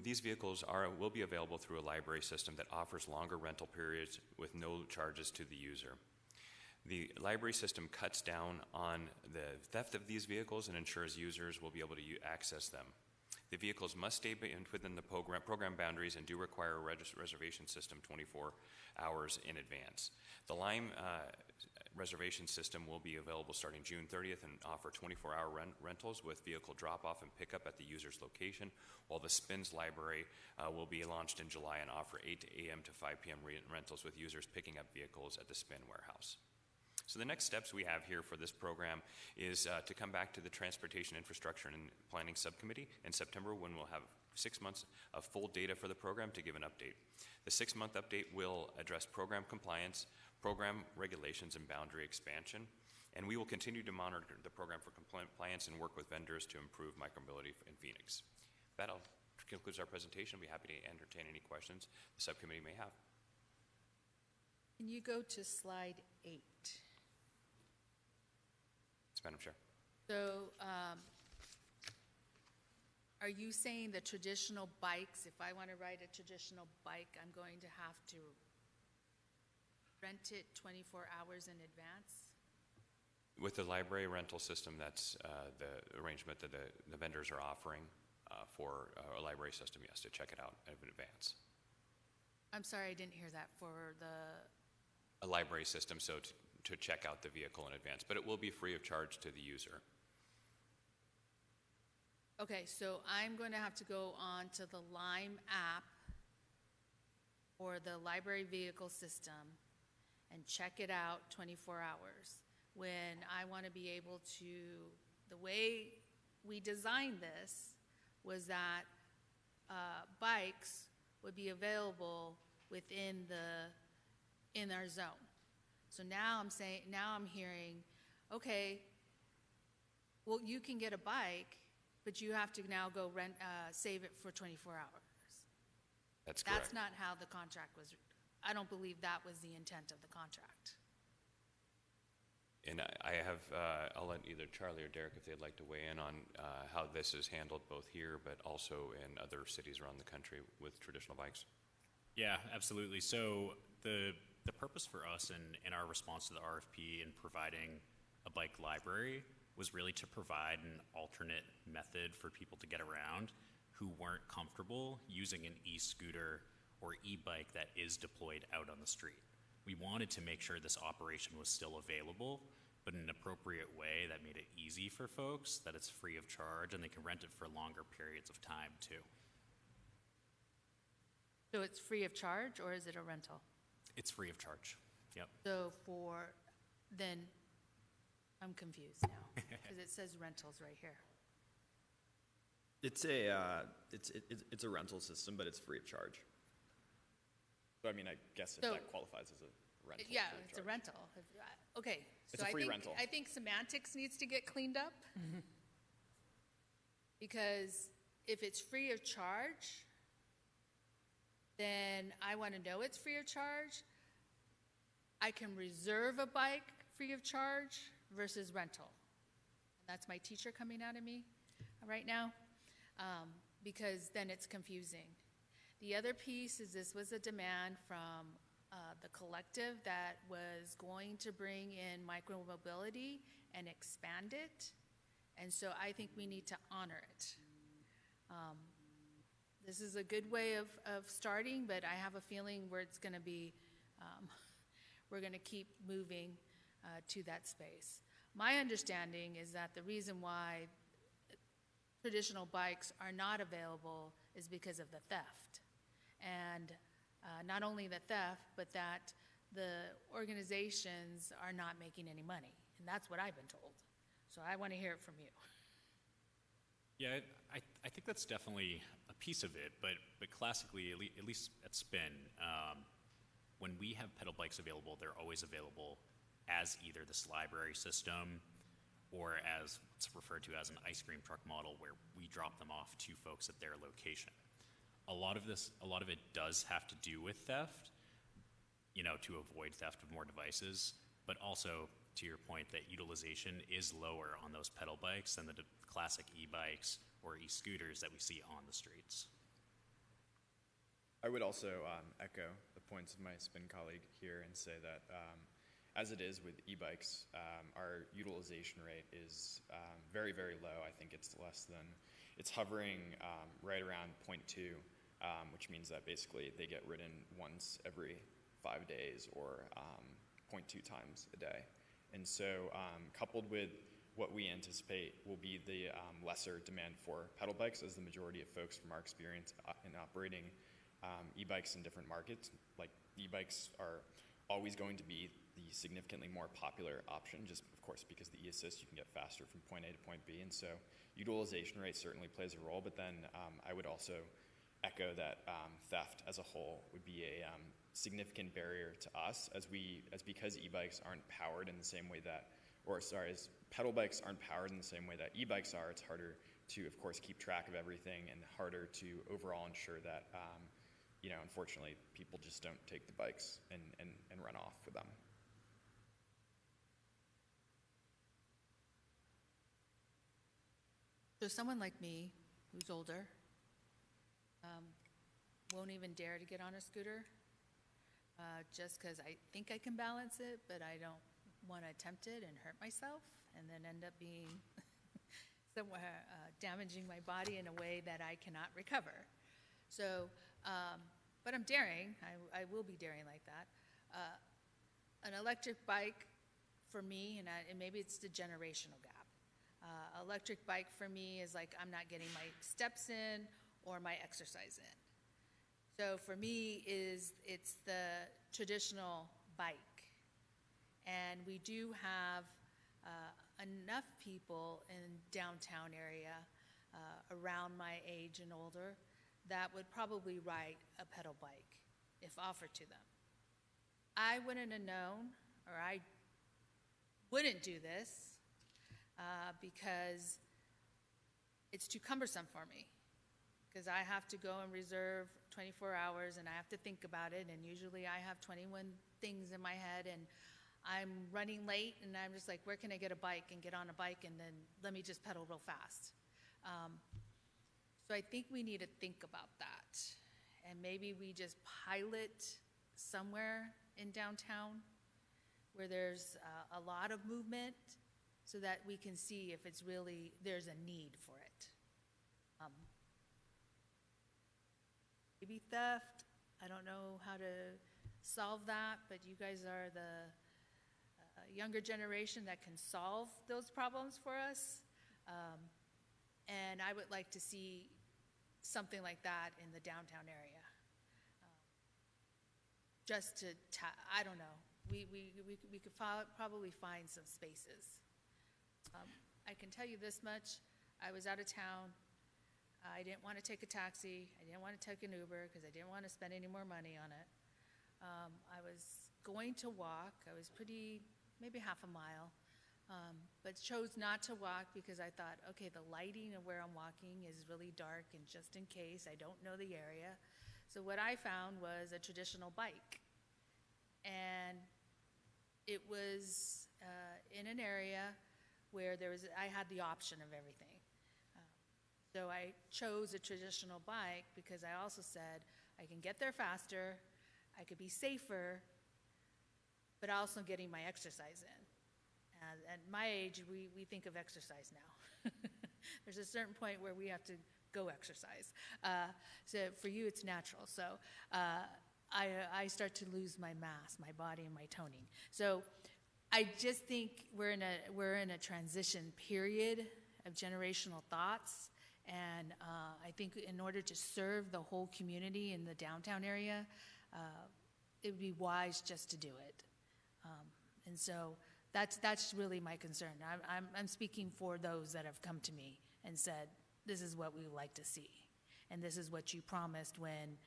These vehicles will be available through a library system that offers longer rental periods with no charges to the user. The library system cuts down on the theft of these vehicles and ensures users will be able to access them. The vehicles must stay within the program boundaries and do require a reservation system 24 hours in advance. The Lime reservation system will be available starting June 30th and offer 24-hour rentals with vehicle drop-off and pickup at the user's location, while the Spins library will be launched in July and offer 8 a.m. to 5 p.m. rentals with users picking up vehicles at the Spin warehouse. So the next steps we have here for this program is to come back to the Transportation Infrastructure and Planning Subcommittee in September, when we'll have 6 months of full data for the program to give an update. The 6-month update will address program compliance, program regulations, and boundary expansion, and we will continue to monitor the program for compliance and work with vendors to improve micromobility in Phoenix. That concludes our presentation. I'll be happy to entertain any questions the subcommittee may have. Can you go to slide 8? Madam Chair. So, are you saying the traditional bikes, if I want to ride a traditional bike, I'm going to have to rent it 24 hours in advance? With the library rental system, that's the arrangement that the vendors are offering for a library system, yes, to check it out in advance. I'm sorry, I didn't hear that. For a library system, so to check out the vehicle in advance, but it will be free of charge to the user. Okay, so I'm going to have to go on to the Lime app or the library vehicle system and check it out 24 hours. When I want to be able to, the way we designed this was that bikes would be available within in our zone. So now I'm hearing, okay, well, you can get a bike, but you have to now go save it for 24 hours. That's correct. That's not how the contract was. I don't believe that was the intent of the contract. And I'll let either Charlie or Derek, if they'd like to weigh in on how this is handled both here, but also in other cities around the country with traditional bikes. Yeah, absolutely. So the purpose for us in our response to the RFP and providing a bike library was really to provide an alternate method for people to get around who weren't comfortable using an e-scooter or e-bike that is deployed out on the street. We wanted to make sure this operation was still available, but in an appropriate way that made it easy for folks, that it's free of charge, and they can rent it for longer periods of time too. So it's free of charge, or is it a rental? It's free of charge, yep. So then I'm confused now, because it says rentals right here. It's a rental system, but it's free of charge. So I mean, I guess if that qualifies as a rental. Yeah, it's a rental. Okay. It's a free rental. I think semantics needs to get cleaned up. Because if it's free of charge, then I want to know it's free of charge. I can reserve a bike free of charge versus rental. That's my teacher coming out of me right now, because then it's confusing. The other piece is this was a demand from the collective that was going to bring in micromobility and expand it. And so I think we need to honor it. This is a good way of starting, but I have a feeling where it's going to be, we're going to keep moving to that space. My understanding is that the reason why traditional bikes are not available is because of the theft. And not only the theft, but that the organizations are not making any money. And that's what I've been told. So I want to hear it from you. Yeah, I think that's definitely a piece of it, but classically, at least at Spin, when we have pedal bikes available, they're always available as either this library system or as what's referred to as an ice cream truck model, where we drop them off to folks at their location. A lot of it does have to do with theft, to avoid theft of more devices, but also to your point that utilization is lower on those pedal bikes than the classic e-bikes or e-scooters that we see on the streets. I would also echo the points of my Spin colleague here and say that as it is with e-bikes, our utilization rate is very, very low. I think it's hovering right around 0.2, which means that basically they get ridden once every 5 days or 0.2 times a day. And so coupled with what we anticipate will be the lesser demand for pedal bikes, as the majority of folks from our experience in operating e-bikes in different markets, like e-bikes are always going to be the significantly more popular option, just of course because the e-assist, you can get faster from point A to point B, and so utilization rate certainly plays a role, but then I would also echo that theft as a whole would be a significant barrier to us because e-bikes aren't powered in the same way that, as pedal bikes aren't powered in the same way that e-bikes are, it's harder to, of course, keep track of everything and harder to overall ensure that, unfortunately, people just don't take the bikes and run off with them. So someone like me, who's older, won't even dare to get on a scooter just because I think I can balance it, but I don't want to attempt it and hurt myself and then end up being somewhere damaging my body in a way that I cannot recover. So, but I'm daring. I will be daring like that. An electric bike for me, and maybe it's the generational gap. Electric bike for me is like I'm not getting my steps in or my exercise in. So for me, it's the traditional bike. And we do have enough people in downtown area around my age and older that would probably ride a pedal bike if offered to them. I wouldn't have known, or I wouldn't do this because it's too cumbersome for me. Because I have to go and reserve 24 hours and I have to think about it, and usually I have 21 things in my head and I'm running late and I'm just like, where can I get a bike and get on a bike and then let me just pedal real fast. So I think we need to think about that, and maybe we just pilot somewhere in downtown where there's a lot of movement so that we can see if it's really, there's a need for it. Maybe theft, I don't know how to solve that, but you guys are the younger generation that can solve those problems for us. And I would like to see something like that in the downtown area. Just to, I don't know, we could probably find some spaces. I can tell you this much, I was out of town. I didn't want to take a taxi. I didn't want to take an Uber because I didn't want to spend any more money on it. I was going to walk. I was maybe half a mile, but chose not to walk because I thought, okay, the lighting of where I'm walking is really dark, and just in case, I don't know the area. So what I found was a traditional bike. And it was in an area where I had the option of everything. So I chose a traditional bike because I also said I can get there faster, I could be safer, but also getting my exercise in. And at my age, we think of exercise now. There's a certain point where we have to go exercise. So for you, it's natural. So I start to lose my mass, my body, and my toning. So I just think we're in a transition period of generational thoughts, and I think in order to serve the whole community in the downtown area, it would be wise just to do it. And so that's really my concern. I'm speaking for those that have come to me and said, this is what we would like to see, and this is what you promised when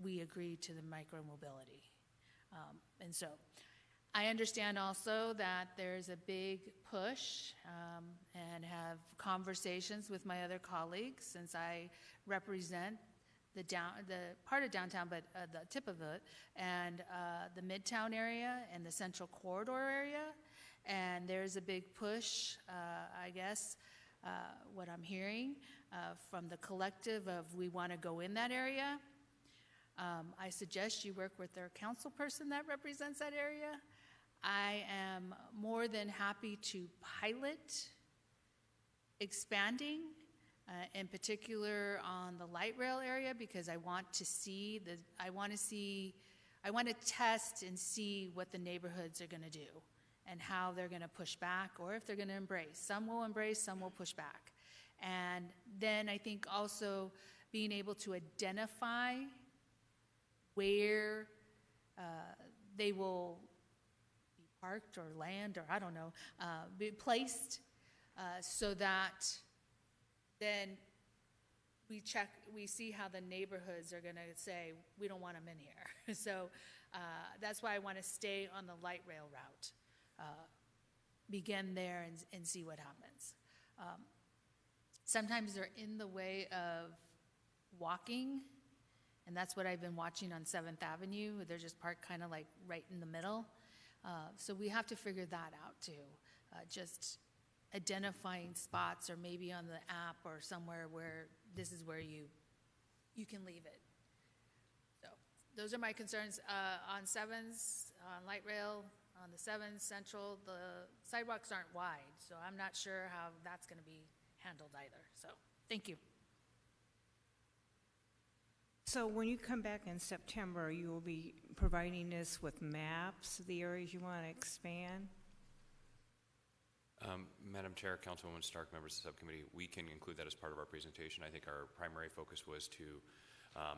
we agreed to the micromobility. And so I understand also that there's a big push and have conversations with my other colleagues, since I represent the part of downtown, but the tip of it, and the Midtown area and the Central Corridor area. And there's a big push, I guess, what I'm hearing from the collective of we want to go in that area. I suggest you work with their council person that represents that area. I am more than happy to pilot expanding, in particular on the light rail area, because I want to test and see what the neighborhoods are going to do and how they're going to push back, or if they're going to embrace. Some will embrace, some will push back. And then I think also being able to identify where they will be parked or land, or I don't know, be placed, so that then we see how the neighborhoods are going to say, we don't want them in here. So that's why I want to stay on the light rail route. Begin there and see what happens. Sometimes they're in the way of walking, and that's what I've been watching on 7th Avenue. They're just parked kind of like right in the middle. So we have to figure that out too. Just identifying spots, or maybe on the app or somewhere where this is where you can leave it. So those are my concerns on 7s, on light rail, on the 7th Central. The sidewalks aren't wide, so I'm not sure how that's going to be handled either. So thank you. So when you come back in September, you will be providing us with maps of the areas you want to expand? Madam Chair, Councilwoman Stark, members of the subcommittee, we can include that as part of our presentation. I think our primary focus was to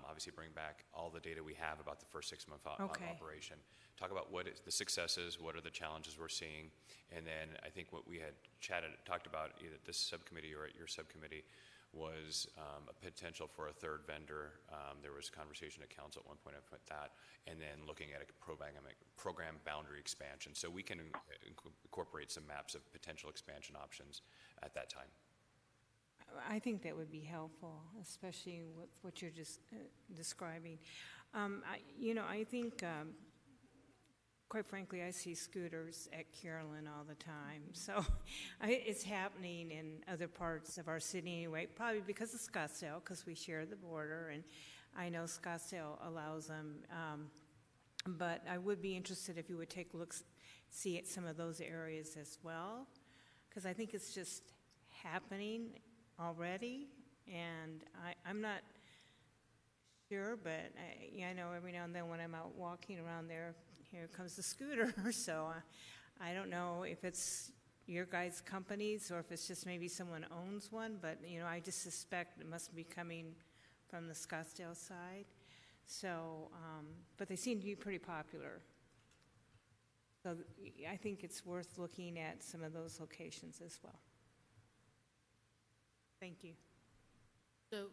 obviously bring back all the data we have about the first 6 month operation, talk about what is the successes, what are the challenges we're seeing, and then I think what we had talked about either at this subcommittee or at your subcommittee was a potential for a third vendor. There was conversation at council at one point about that, and then looking at a program boundary expansion. So we can incorporate some maps of potential expansion options at that time. I think that would be helpful, especially with what you're just describing. I think, quite frankly, I see scooters at Carolyn all the time. So it's happening in other parts of our city anyway, probably because of Scottsdale, because we share the border, and I know Scottsdale allows them. But I would be interested if you would take a look, see at some of those areas as well, because I think it's just happening already, and I'm not sure, but I know every now and then when I'm out walking around there, here comes the scooter. So I don't know if it's your guys' companies or if it's just maybe someone owns one, but I just suspect it must be coming from the Scottsdale side. So, but they seem to be pretty popular. So I think it's worth looking at some of those locations as well. Thank you. So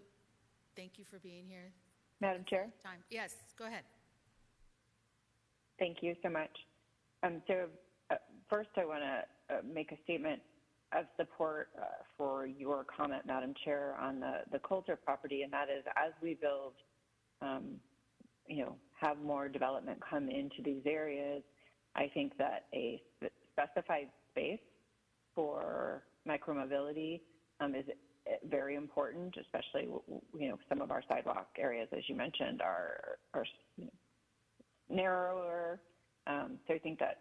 thank you for being here. Madam Chair? Yes, go ahead. Thank you so much. First I want to make a statement of support for your comment, Madam Chair, on the Coulter property, and that is, as we build, have more development come into these areas, I think that a specified space for micromobility is very important, especially, some of our sidewalk areas, as you mentioned, are narrower. So I think that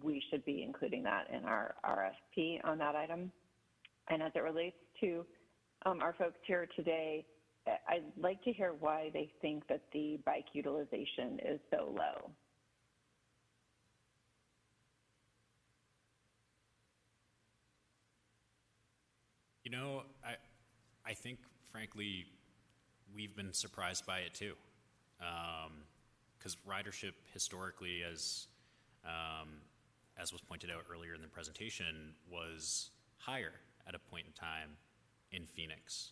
we should be including that in our RFP on that item. And as it relates to our folks here today, I'd like to hear why they think that the bike utilization is so low. You know, I think, frankly, we've been surprised by it too. Because ridership historically, as was pointed out earlier in the presentation, was higher at a point in time in Phoenix.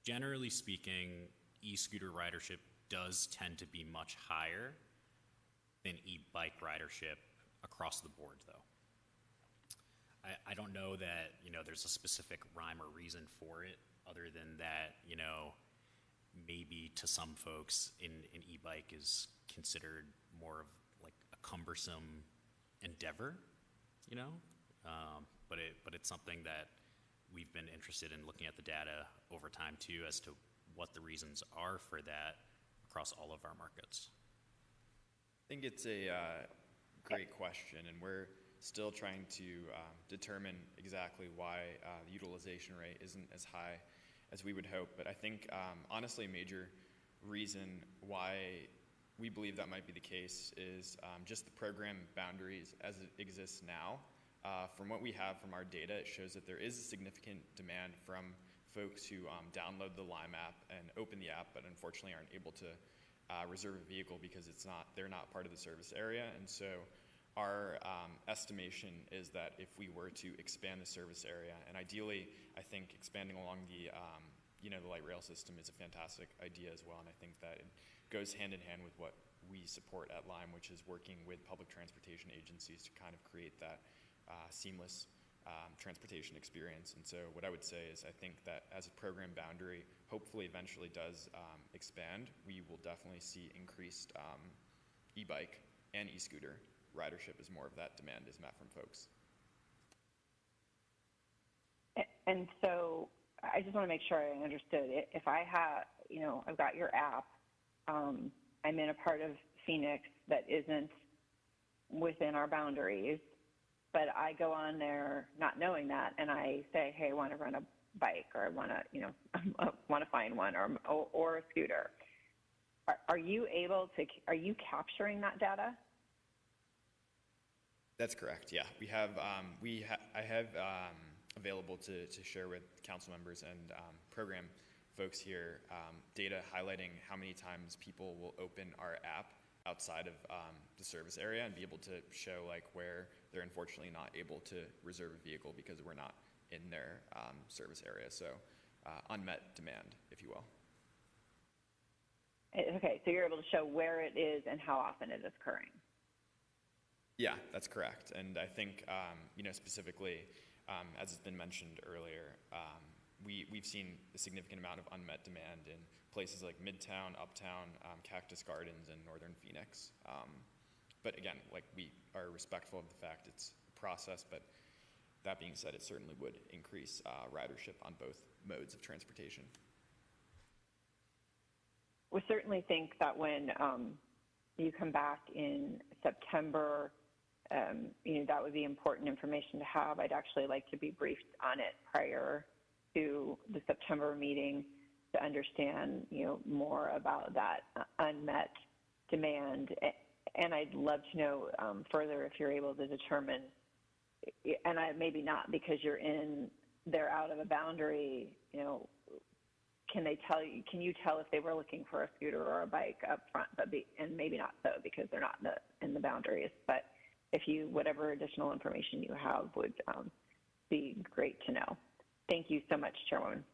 Generally speaking, e-scooter ridership does tend to be much higher than e-bike ridership across the board, though. I don't know that, you know, there's a specific rhyme or reason for it, other than that, you know, maybe to some folks an e-bike is considered more of like a cumbersome endeavor, you know, but it's something that we've been interested in looking at the data over time too, as to what the reasons are for that across all of our markets. I think it's a great question, and we're still trying to determine exactly why the utilization rate isn't as high as we would hope. But I think, honestly, a major reason why we believe that might be the case is just the program boundaries as it exists now. From what we have from our data, it shows that there is a significant demand from folks who download the Lime app and open the app, but unfortunately aren't able to reserve a vehicle because they're not part of the service area. And so our estimation is that if we were to expand the service area, and ideally, I think expanding along the the light rail system is a fantastic idea as well, and I think that it goes hand in hand with what we support at Lime, which is working with public transportation agencies to kind of create that seamless transportation experience. And so what I would say is I think that as a program boundary hopefully eventually does expand, we will definitely see increased e-bike and e-scooter ridership as more of that demand is met from folks. And so I just want to make sure I understood it. If I have, I've got your app, I'm in a part of Phoenix that isn't within our boundaries, but I go on there not knowing that, and I say, hey, I want to rent a bike, or I want to, want to find one, or a scooter. Are you capturing that data? That's correct. Yeah, we have. I have available to share with council members and program folks here data highlighting how many times people will open our app outside of the service area and be able to show where they're unfortunately not able to reserve a vehicle because we're not in their service area. So unmet demand, if you will. Okay, so you're able to show where it is and how often it is occurring. Yeah, that's correct. And I think, specifically, as has been mentioned earlier, we've seen a significant amount of unmet demand in places like Midtown, Uptown, Cactus Gardens, and Northern Phoenix. But again, we are respectful of the fact it's a process, but that being said, it certainly would increase ridership on both modes of transportation. We certainly think that when you come back in September, that would be important information to have. I'd actually like to be briefed on it prior to the September meeting to understand, more about that unmet demand. And I'd love to know further if you're able to determine, and maybe not because they're out of a boundary, can you tell if they were looking for a scooter or a bike up front, and maybe not so because they're not in the boundaries. But whatever additional information you have would be great to know. Thank you so much, Chairwoman.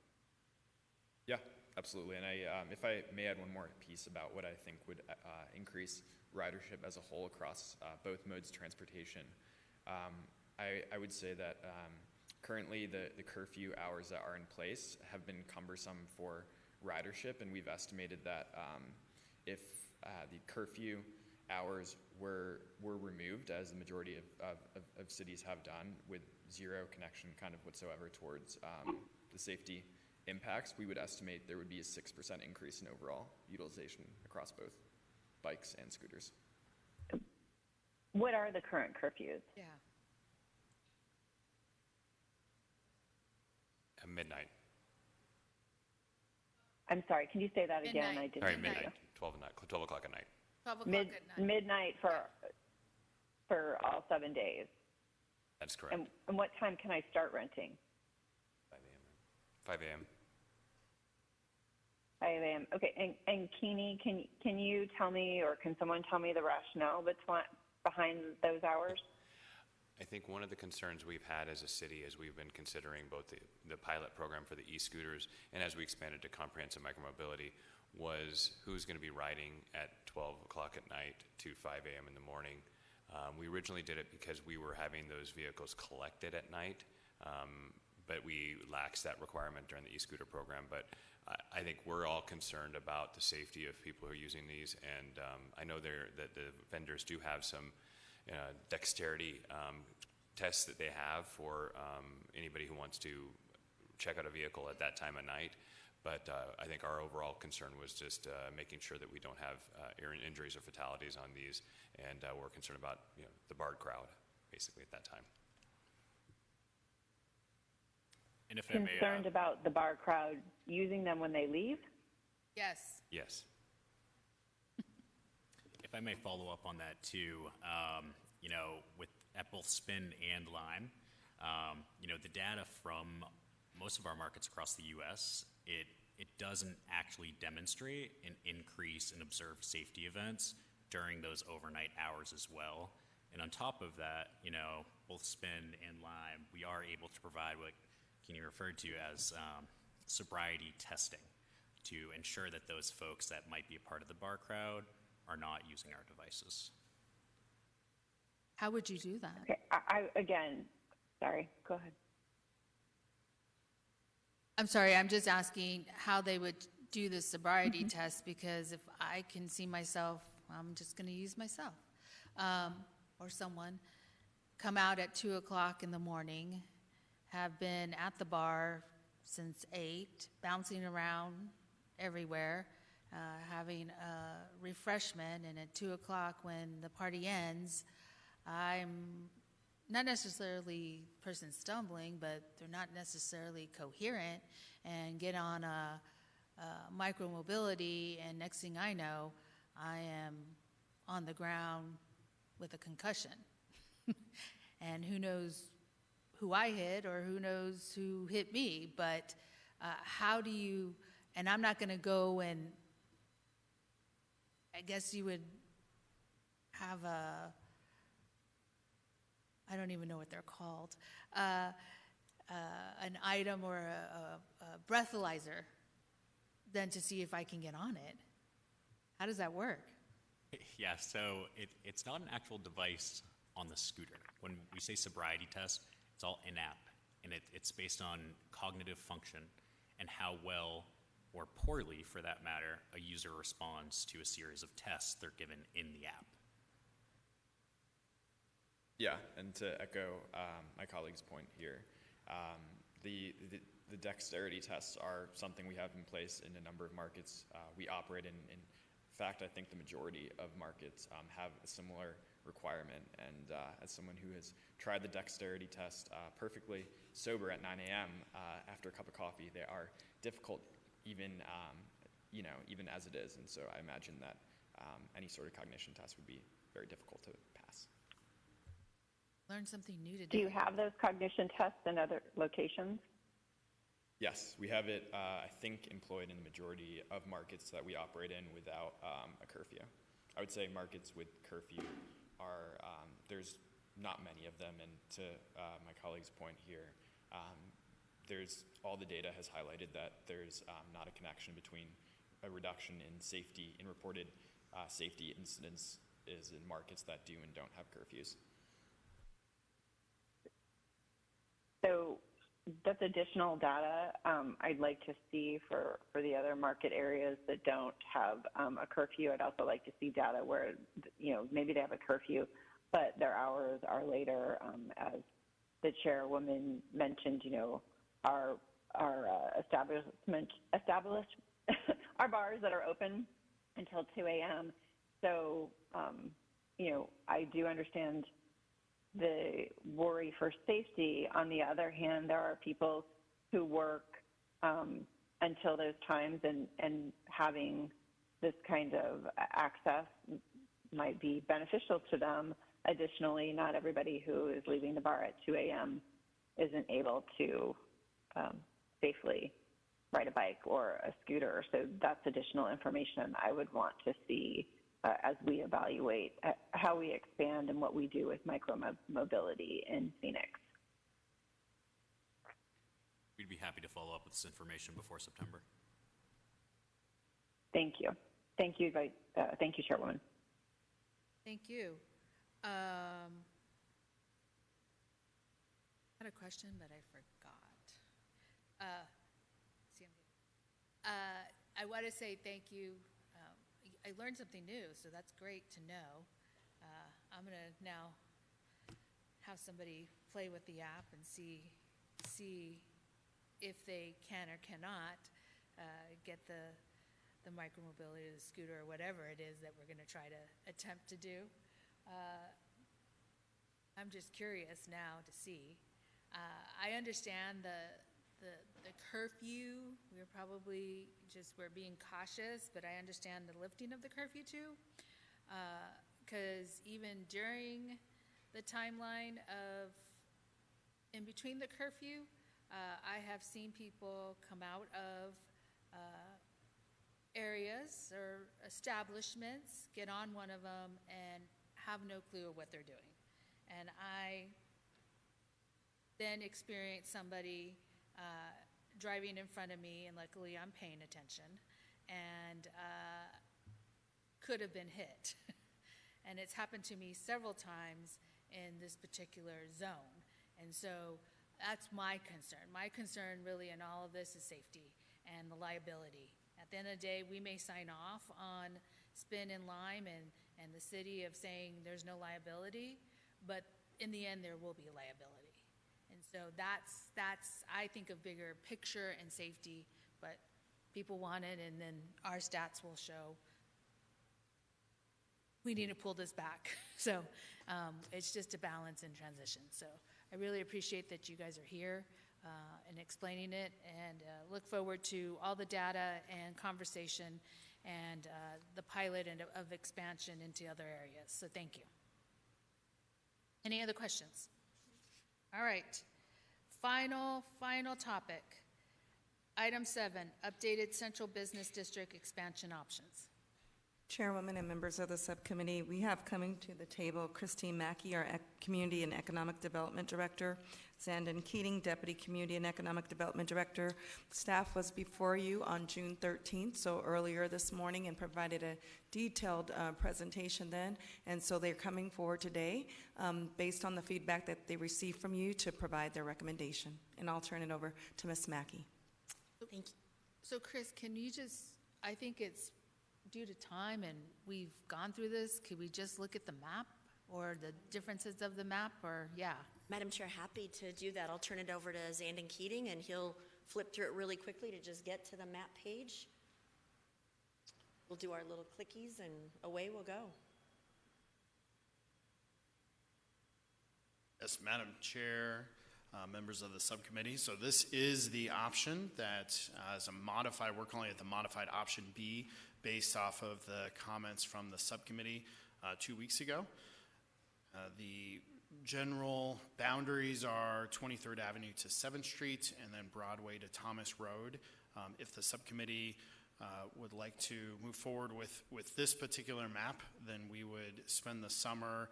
Yeah, absolutely. And if I may add one more piece about what I think would increase ridership as a whole across both modes of transportation, I would say that currently the curfew hours that are in place have been cumbersome for ridership, and we've estimated that if the curfew hours were removed, as the majority of cities have done, with zero connection kind of whatsoever towards the safety impacts, we would estimate there would be a 6% increase in overall utilization across both bikes and scooters. What are the current curfews? Yeah. At midnight. I'm sorry, can you say that again? Midnight. I didn't Sorry, hear midnight. you. 12 o'clock at night. 12 o'clock at night. Midnight for all 7 days. That's correct. And what time can I start renting? 5 a.m. 5 a.m. Okay, and Keeney, can you tell me, or can someone tell me the rationale behind those hours? I think one of the concerns we've had as a city as we've been considering both the pilot program for the e-scooters and as we expanded to comprehensive micromobility was who's going to be riding at 12 o'clock at night to 5 a.m. in the morning. We originally did it because we were having those vehicles collected at night, but we laxed that requirement during the e-scooter program. But I think we're all concerned about the safety of people who are using these, and I know that the vendors do have some dexterity tests that they have for anybody who wants to check out a vehicle at that time of night. But I think our overall concern was just making sure that we don't have injuries or fatalities on these, and we're concerned about the barred crowd, basically, at that time. And if Concerned about the bar crowd using them when they leave? Yes. Yes. If I may follow up on that too, with at both Spin and Lime, the data from most of our markets across the U.S., it doesn't actually demonstrate an increase in observed safety events during those overnight hours as well. And on top of that, both Spin and Lime, we are able to provide what Kenny referred to as sobriety testing to ensure that those folks that might be a part of the bar crowd are not using our devices. How would you do that? Okay, sorry, go ahead. I'm sorry, I'm just asking how they would do the sobriety test, because if I can see myself, I'm just going to use myself, or someone, come out at 2 o'clock in the morning, have been at the bar since 8, bouncing around everywhere, having a refreshment, and at 2 o'clock when the party ends, I'm not necessarily the person stumbling, but they're not necessarily coherent, and get on a micromobility, and next thing I know, I am on the ground with a concussion. And who knows who I hit or who knows who hit me, but how do you, and I'm not going to go and, I guess you would have I don't even know what they're called, an item or a breathalyzer, then to see if I can get on it. How does that work? Yeah, so it's not an actual device on the scooter. When we say sobriety test, it's all in-app, and it's based on cognitive function and how well, or poorly for that matter, a user responds to a series of tests they're given in the app. Yeah, and to echo my colleague's point here, the dexterity tests are something we have in place in a number of markets we operate in. In fact, I think the majority of markets have a similar requirement. And as someone who has tried the dexterity test perfectly sober at 9 a.m. After a cup of coffee, they are difficult even as it is. And so I imagine that any sort of cognition test would be very difficult to pass. Learn something new today. Do you have those cognition tests in other locations? Yes, we have it, I think, employed in the majority of markets that we operate in without a curfew. I would say markets with curfew are, there's not many of them, and to my colleague's point here, all the data has highlighted that there's not a connection between a reduction in safety, in reported safety incidents is in markets that do and don't have curfews. So that's additional data I'd like to see for the other market areas that don't have a curfew. I'd also like to see data where, maybe they have a curfew, but their hours are later. As the chairwoman mentioned, our our bars that are open until 2 a.m. So I do understand the worry for safety. On the other hand, there are people who work until those times, and having this kind of access might be beneficial to them. Additionally, not everybody who is leaving the bar at 2 a.m. isn't able to safely ride a bike or a scooter. So that's additional information I would want to see as we evaluate how we expand and what we do with micro-mobility in Phoenix. We'd be happy to follow up with this information before September. Thank you. Thank you, Chairwoman. Thank you. I had a question, but I forgot. I want to say thank you. I learned something new, so that's great to know. I'm going to now have somebody play with the app and see if they can or cannot get the micromobility, the scooter, or whatever it is that we're going to try to attempt to do. I'm just curious now to see. I understand the curfew. We're being cautious, but I understand the lifting of the curfew too. Because even during the timeline in between the curfew, I have seen people come out of areas or establishments, get on one of them, and have no clue of what they're doing. And I then experienced somebody driving in front of me, and luckily I'm paying attention, and could have been hit. And it's happened to me several times in this particular zone. And so that's my concern. My concern really in all of this is safety and the liability. At the end of the day, we may sign off on Spin and Lime and the city of saying there's no liability, but in the end there will be a liability. And so that's I think of bigger picture and safety, but people want it, and then our stats will show we need to pull this back. So it's just a balance and transition. So I really appreciate that you guys are here and explaining it, and look forward to all the data and conversation and the pilot and of expansion into other areas. So thank you. Any other questions? All right. Final topic. Item 7, updated Central Business District expansion options. Chairwoman and members of the subcommittee, we have coming to the table Christine Mackey, our Community and Economic Development Director, Zandon Keating, Deputy Community and Economic Development Director. Staff was before you on June 13th, so earlier this morning, and provided a detailed presentation then, and so they're coming forward today based on the feedback that they received from you to provide their recommendation. And I'll turn it over to Ms. Mackey. Thank you. So Chris, can you I think it's due to time, and we've gone through this, could we just look at the map or the differences of the map, or yeah? Madam Chair, happy to do that. I'll turn it over to Zandon Keating, and he'll flip through it really quickly to just get to the map page. We'll do our little clickies, and away we'll go. Yes, Madam Chair, members of the subcommittee. So this is the option that is a modified, we're calling it the modified option B, based off of the comments from the subcommittee 2 weeks ago. The general boundaries are 23rd Avenue to 7th Street, and then Broadway to Thomas Road. If the subcommittee would like to move forward with this particular map, then we would spend the summer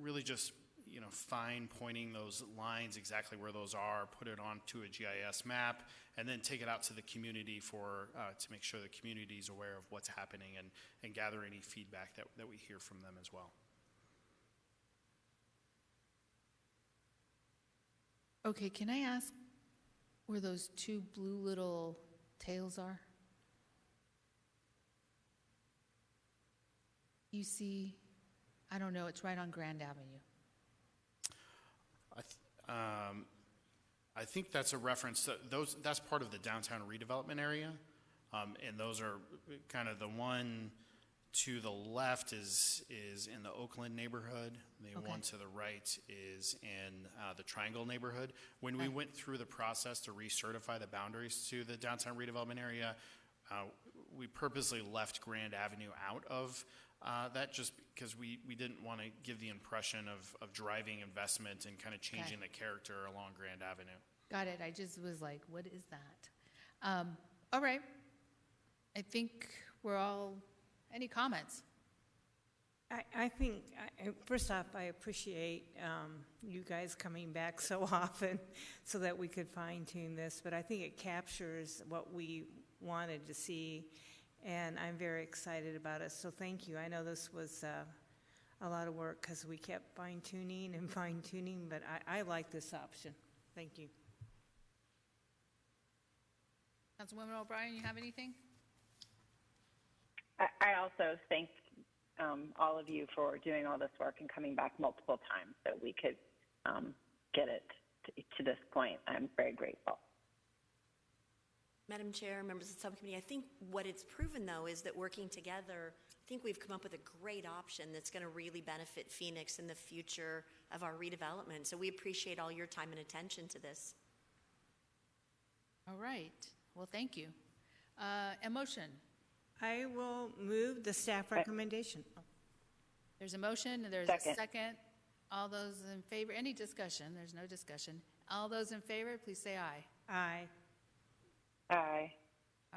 really just fine pointing those lines exactly where those are, put it onto a GIS map, and then take it out to the community to make sure the community is aware of what's happening and gather any feedback that we hear from them as well. Okay, can I ask where those two blue little tails are? You see, I don't know, it's right on Grand Avenue. I think that's a reference to that's part of the downtown redevelopment area, and those are kind of the one to the left is in the Oakland neighborhood. The Okay. one to the right is in the Triangle neighborhood. When we went through the process to recertify the boundaries to the downtown redevelopment area, we purposely left Grand Avenue out of that just because we didn't want to give the impression of driving investment and kind of changing the character along Grand Avenue. Got it. I just was like, what is that? All right. I think we're all, any comments? I think, first off, I appreciate you guys coming back so often so that we could fine tune this, but I think it captures what we wanted to see, and I'm very excited about it, so thank you. I know this was a lot of work because we kept fine tuning, but I like this option. Thank you. Councilwoman O'Brien, you have anything? I also thank all of you for doing all this work and coming back multiple times so we could get it to this point. I'm very grateful. Madam Chair, members of the subcommittee, I think what it's proven, though, is that working together, I think we've come up with a great option that's going to really benefit Phoenix in the future of our redevelopment. So we appreciate all your time and attention to this. All right. Well, thank you. A motion. I will move the staff recommendation. There's a motion, and there's a second. All those in favor, any discussion? There's no discussion. All those in favor, please say aye. Aye. Aye.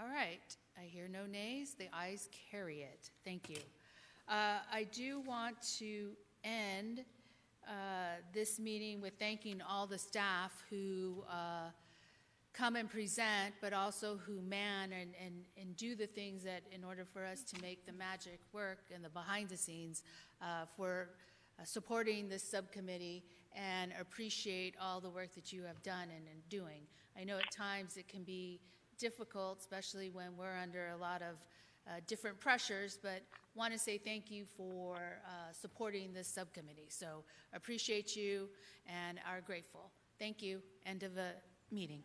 All right. I hear no nays. The ayes carry it. Thank you. I do want to end this meeting with thanking all the staff who come and present, but also who man and do the things that in order for us to make the magic work and the behind the scenes for supporting this subcommittee, and appreciate all the work that you have done and doing. I know at times it can be difficult, especially when we're under a lot of different pressures, but want to say thank you for supporting this subcommittee. So appreciate you and are grateful. Thank you. End of the meeting.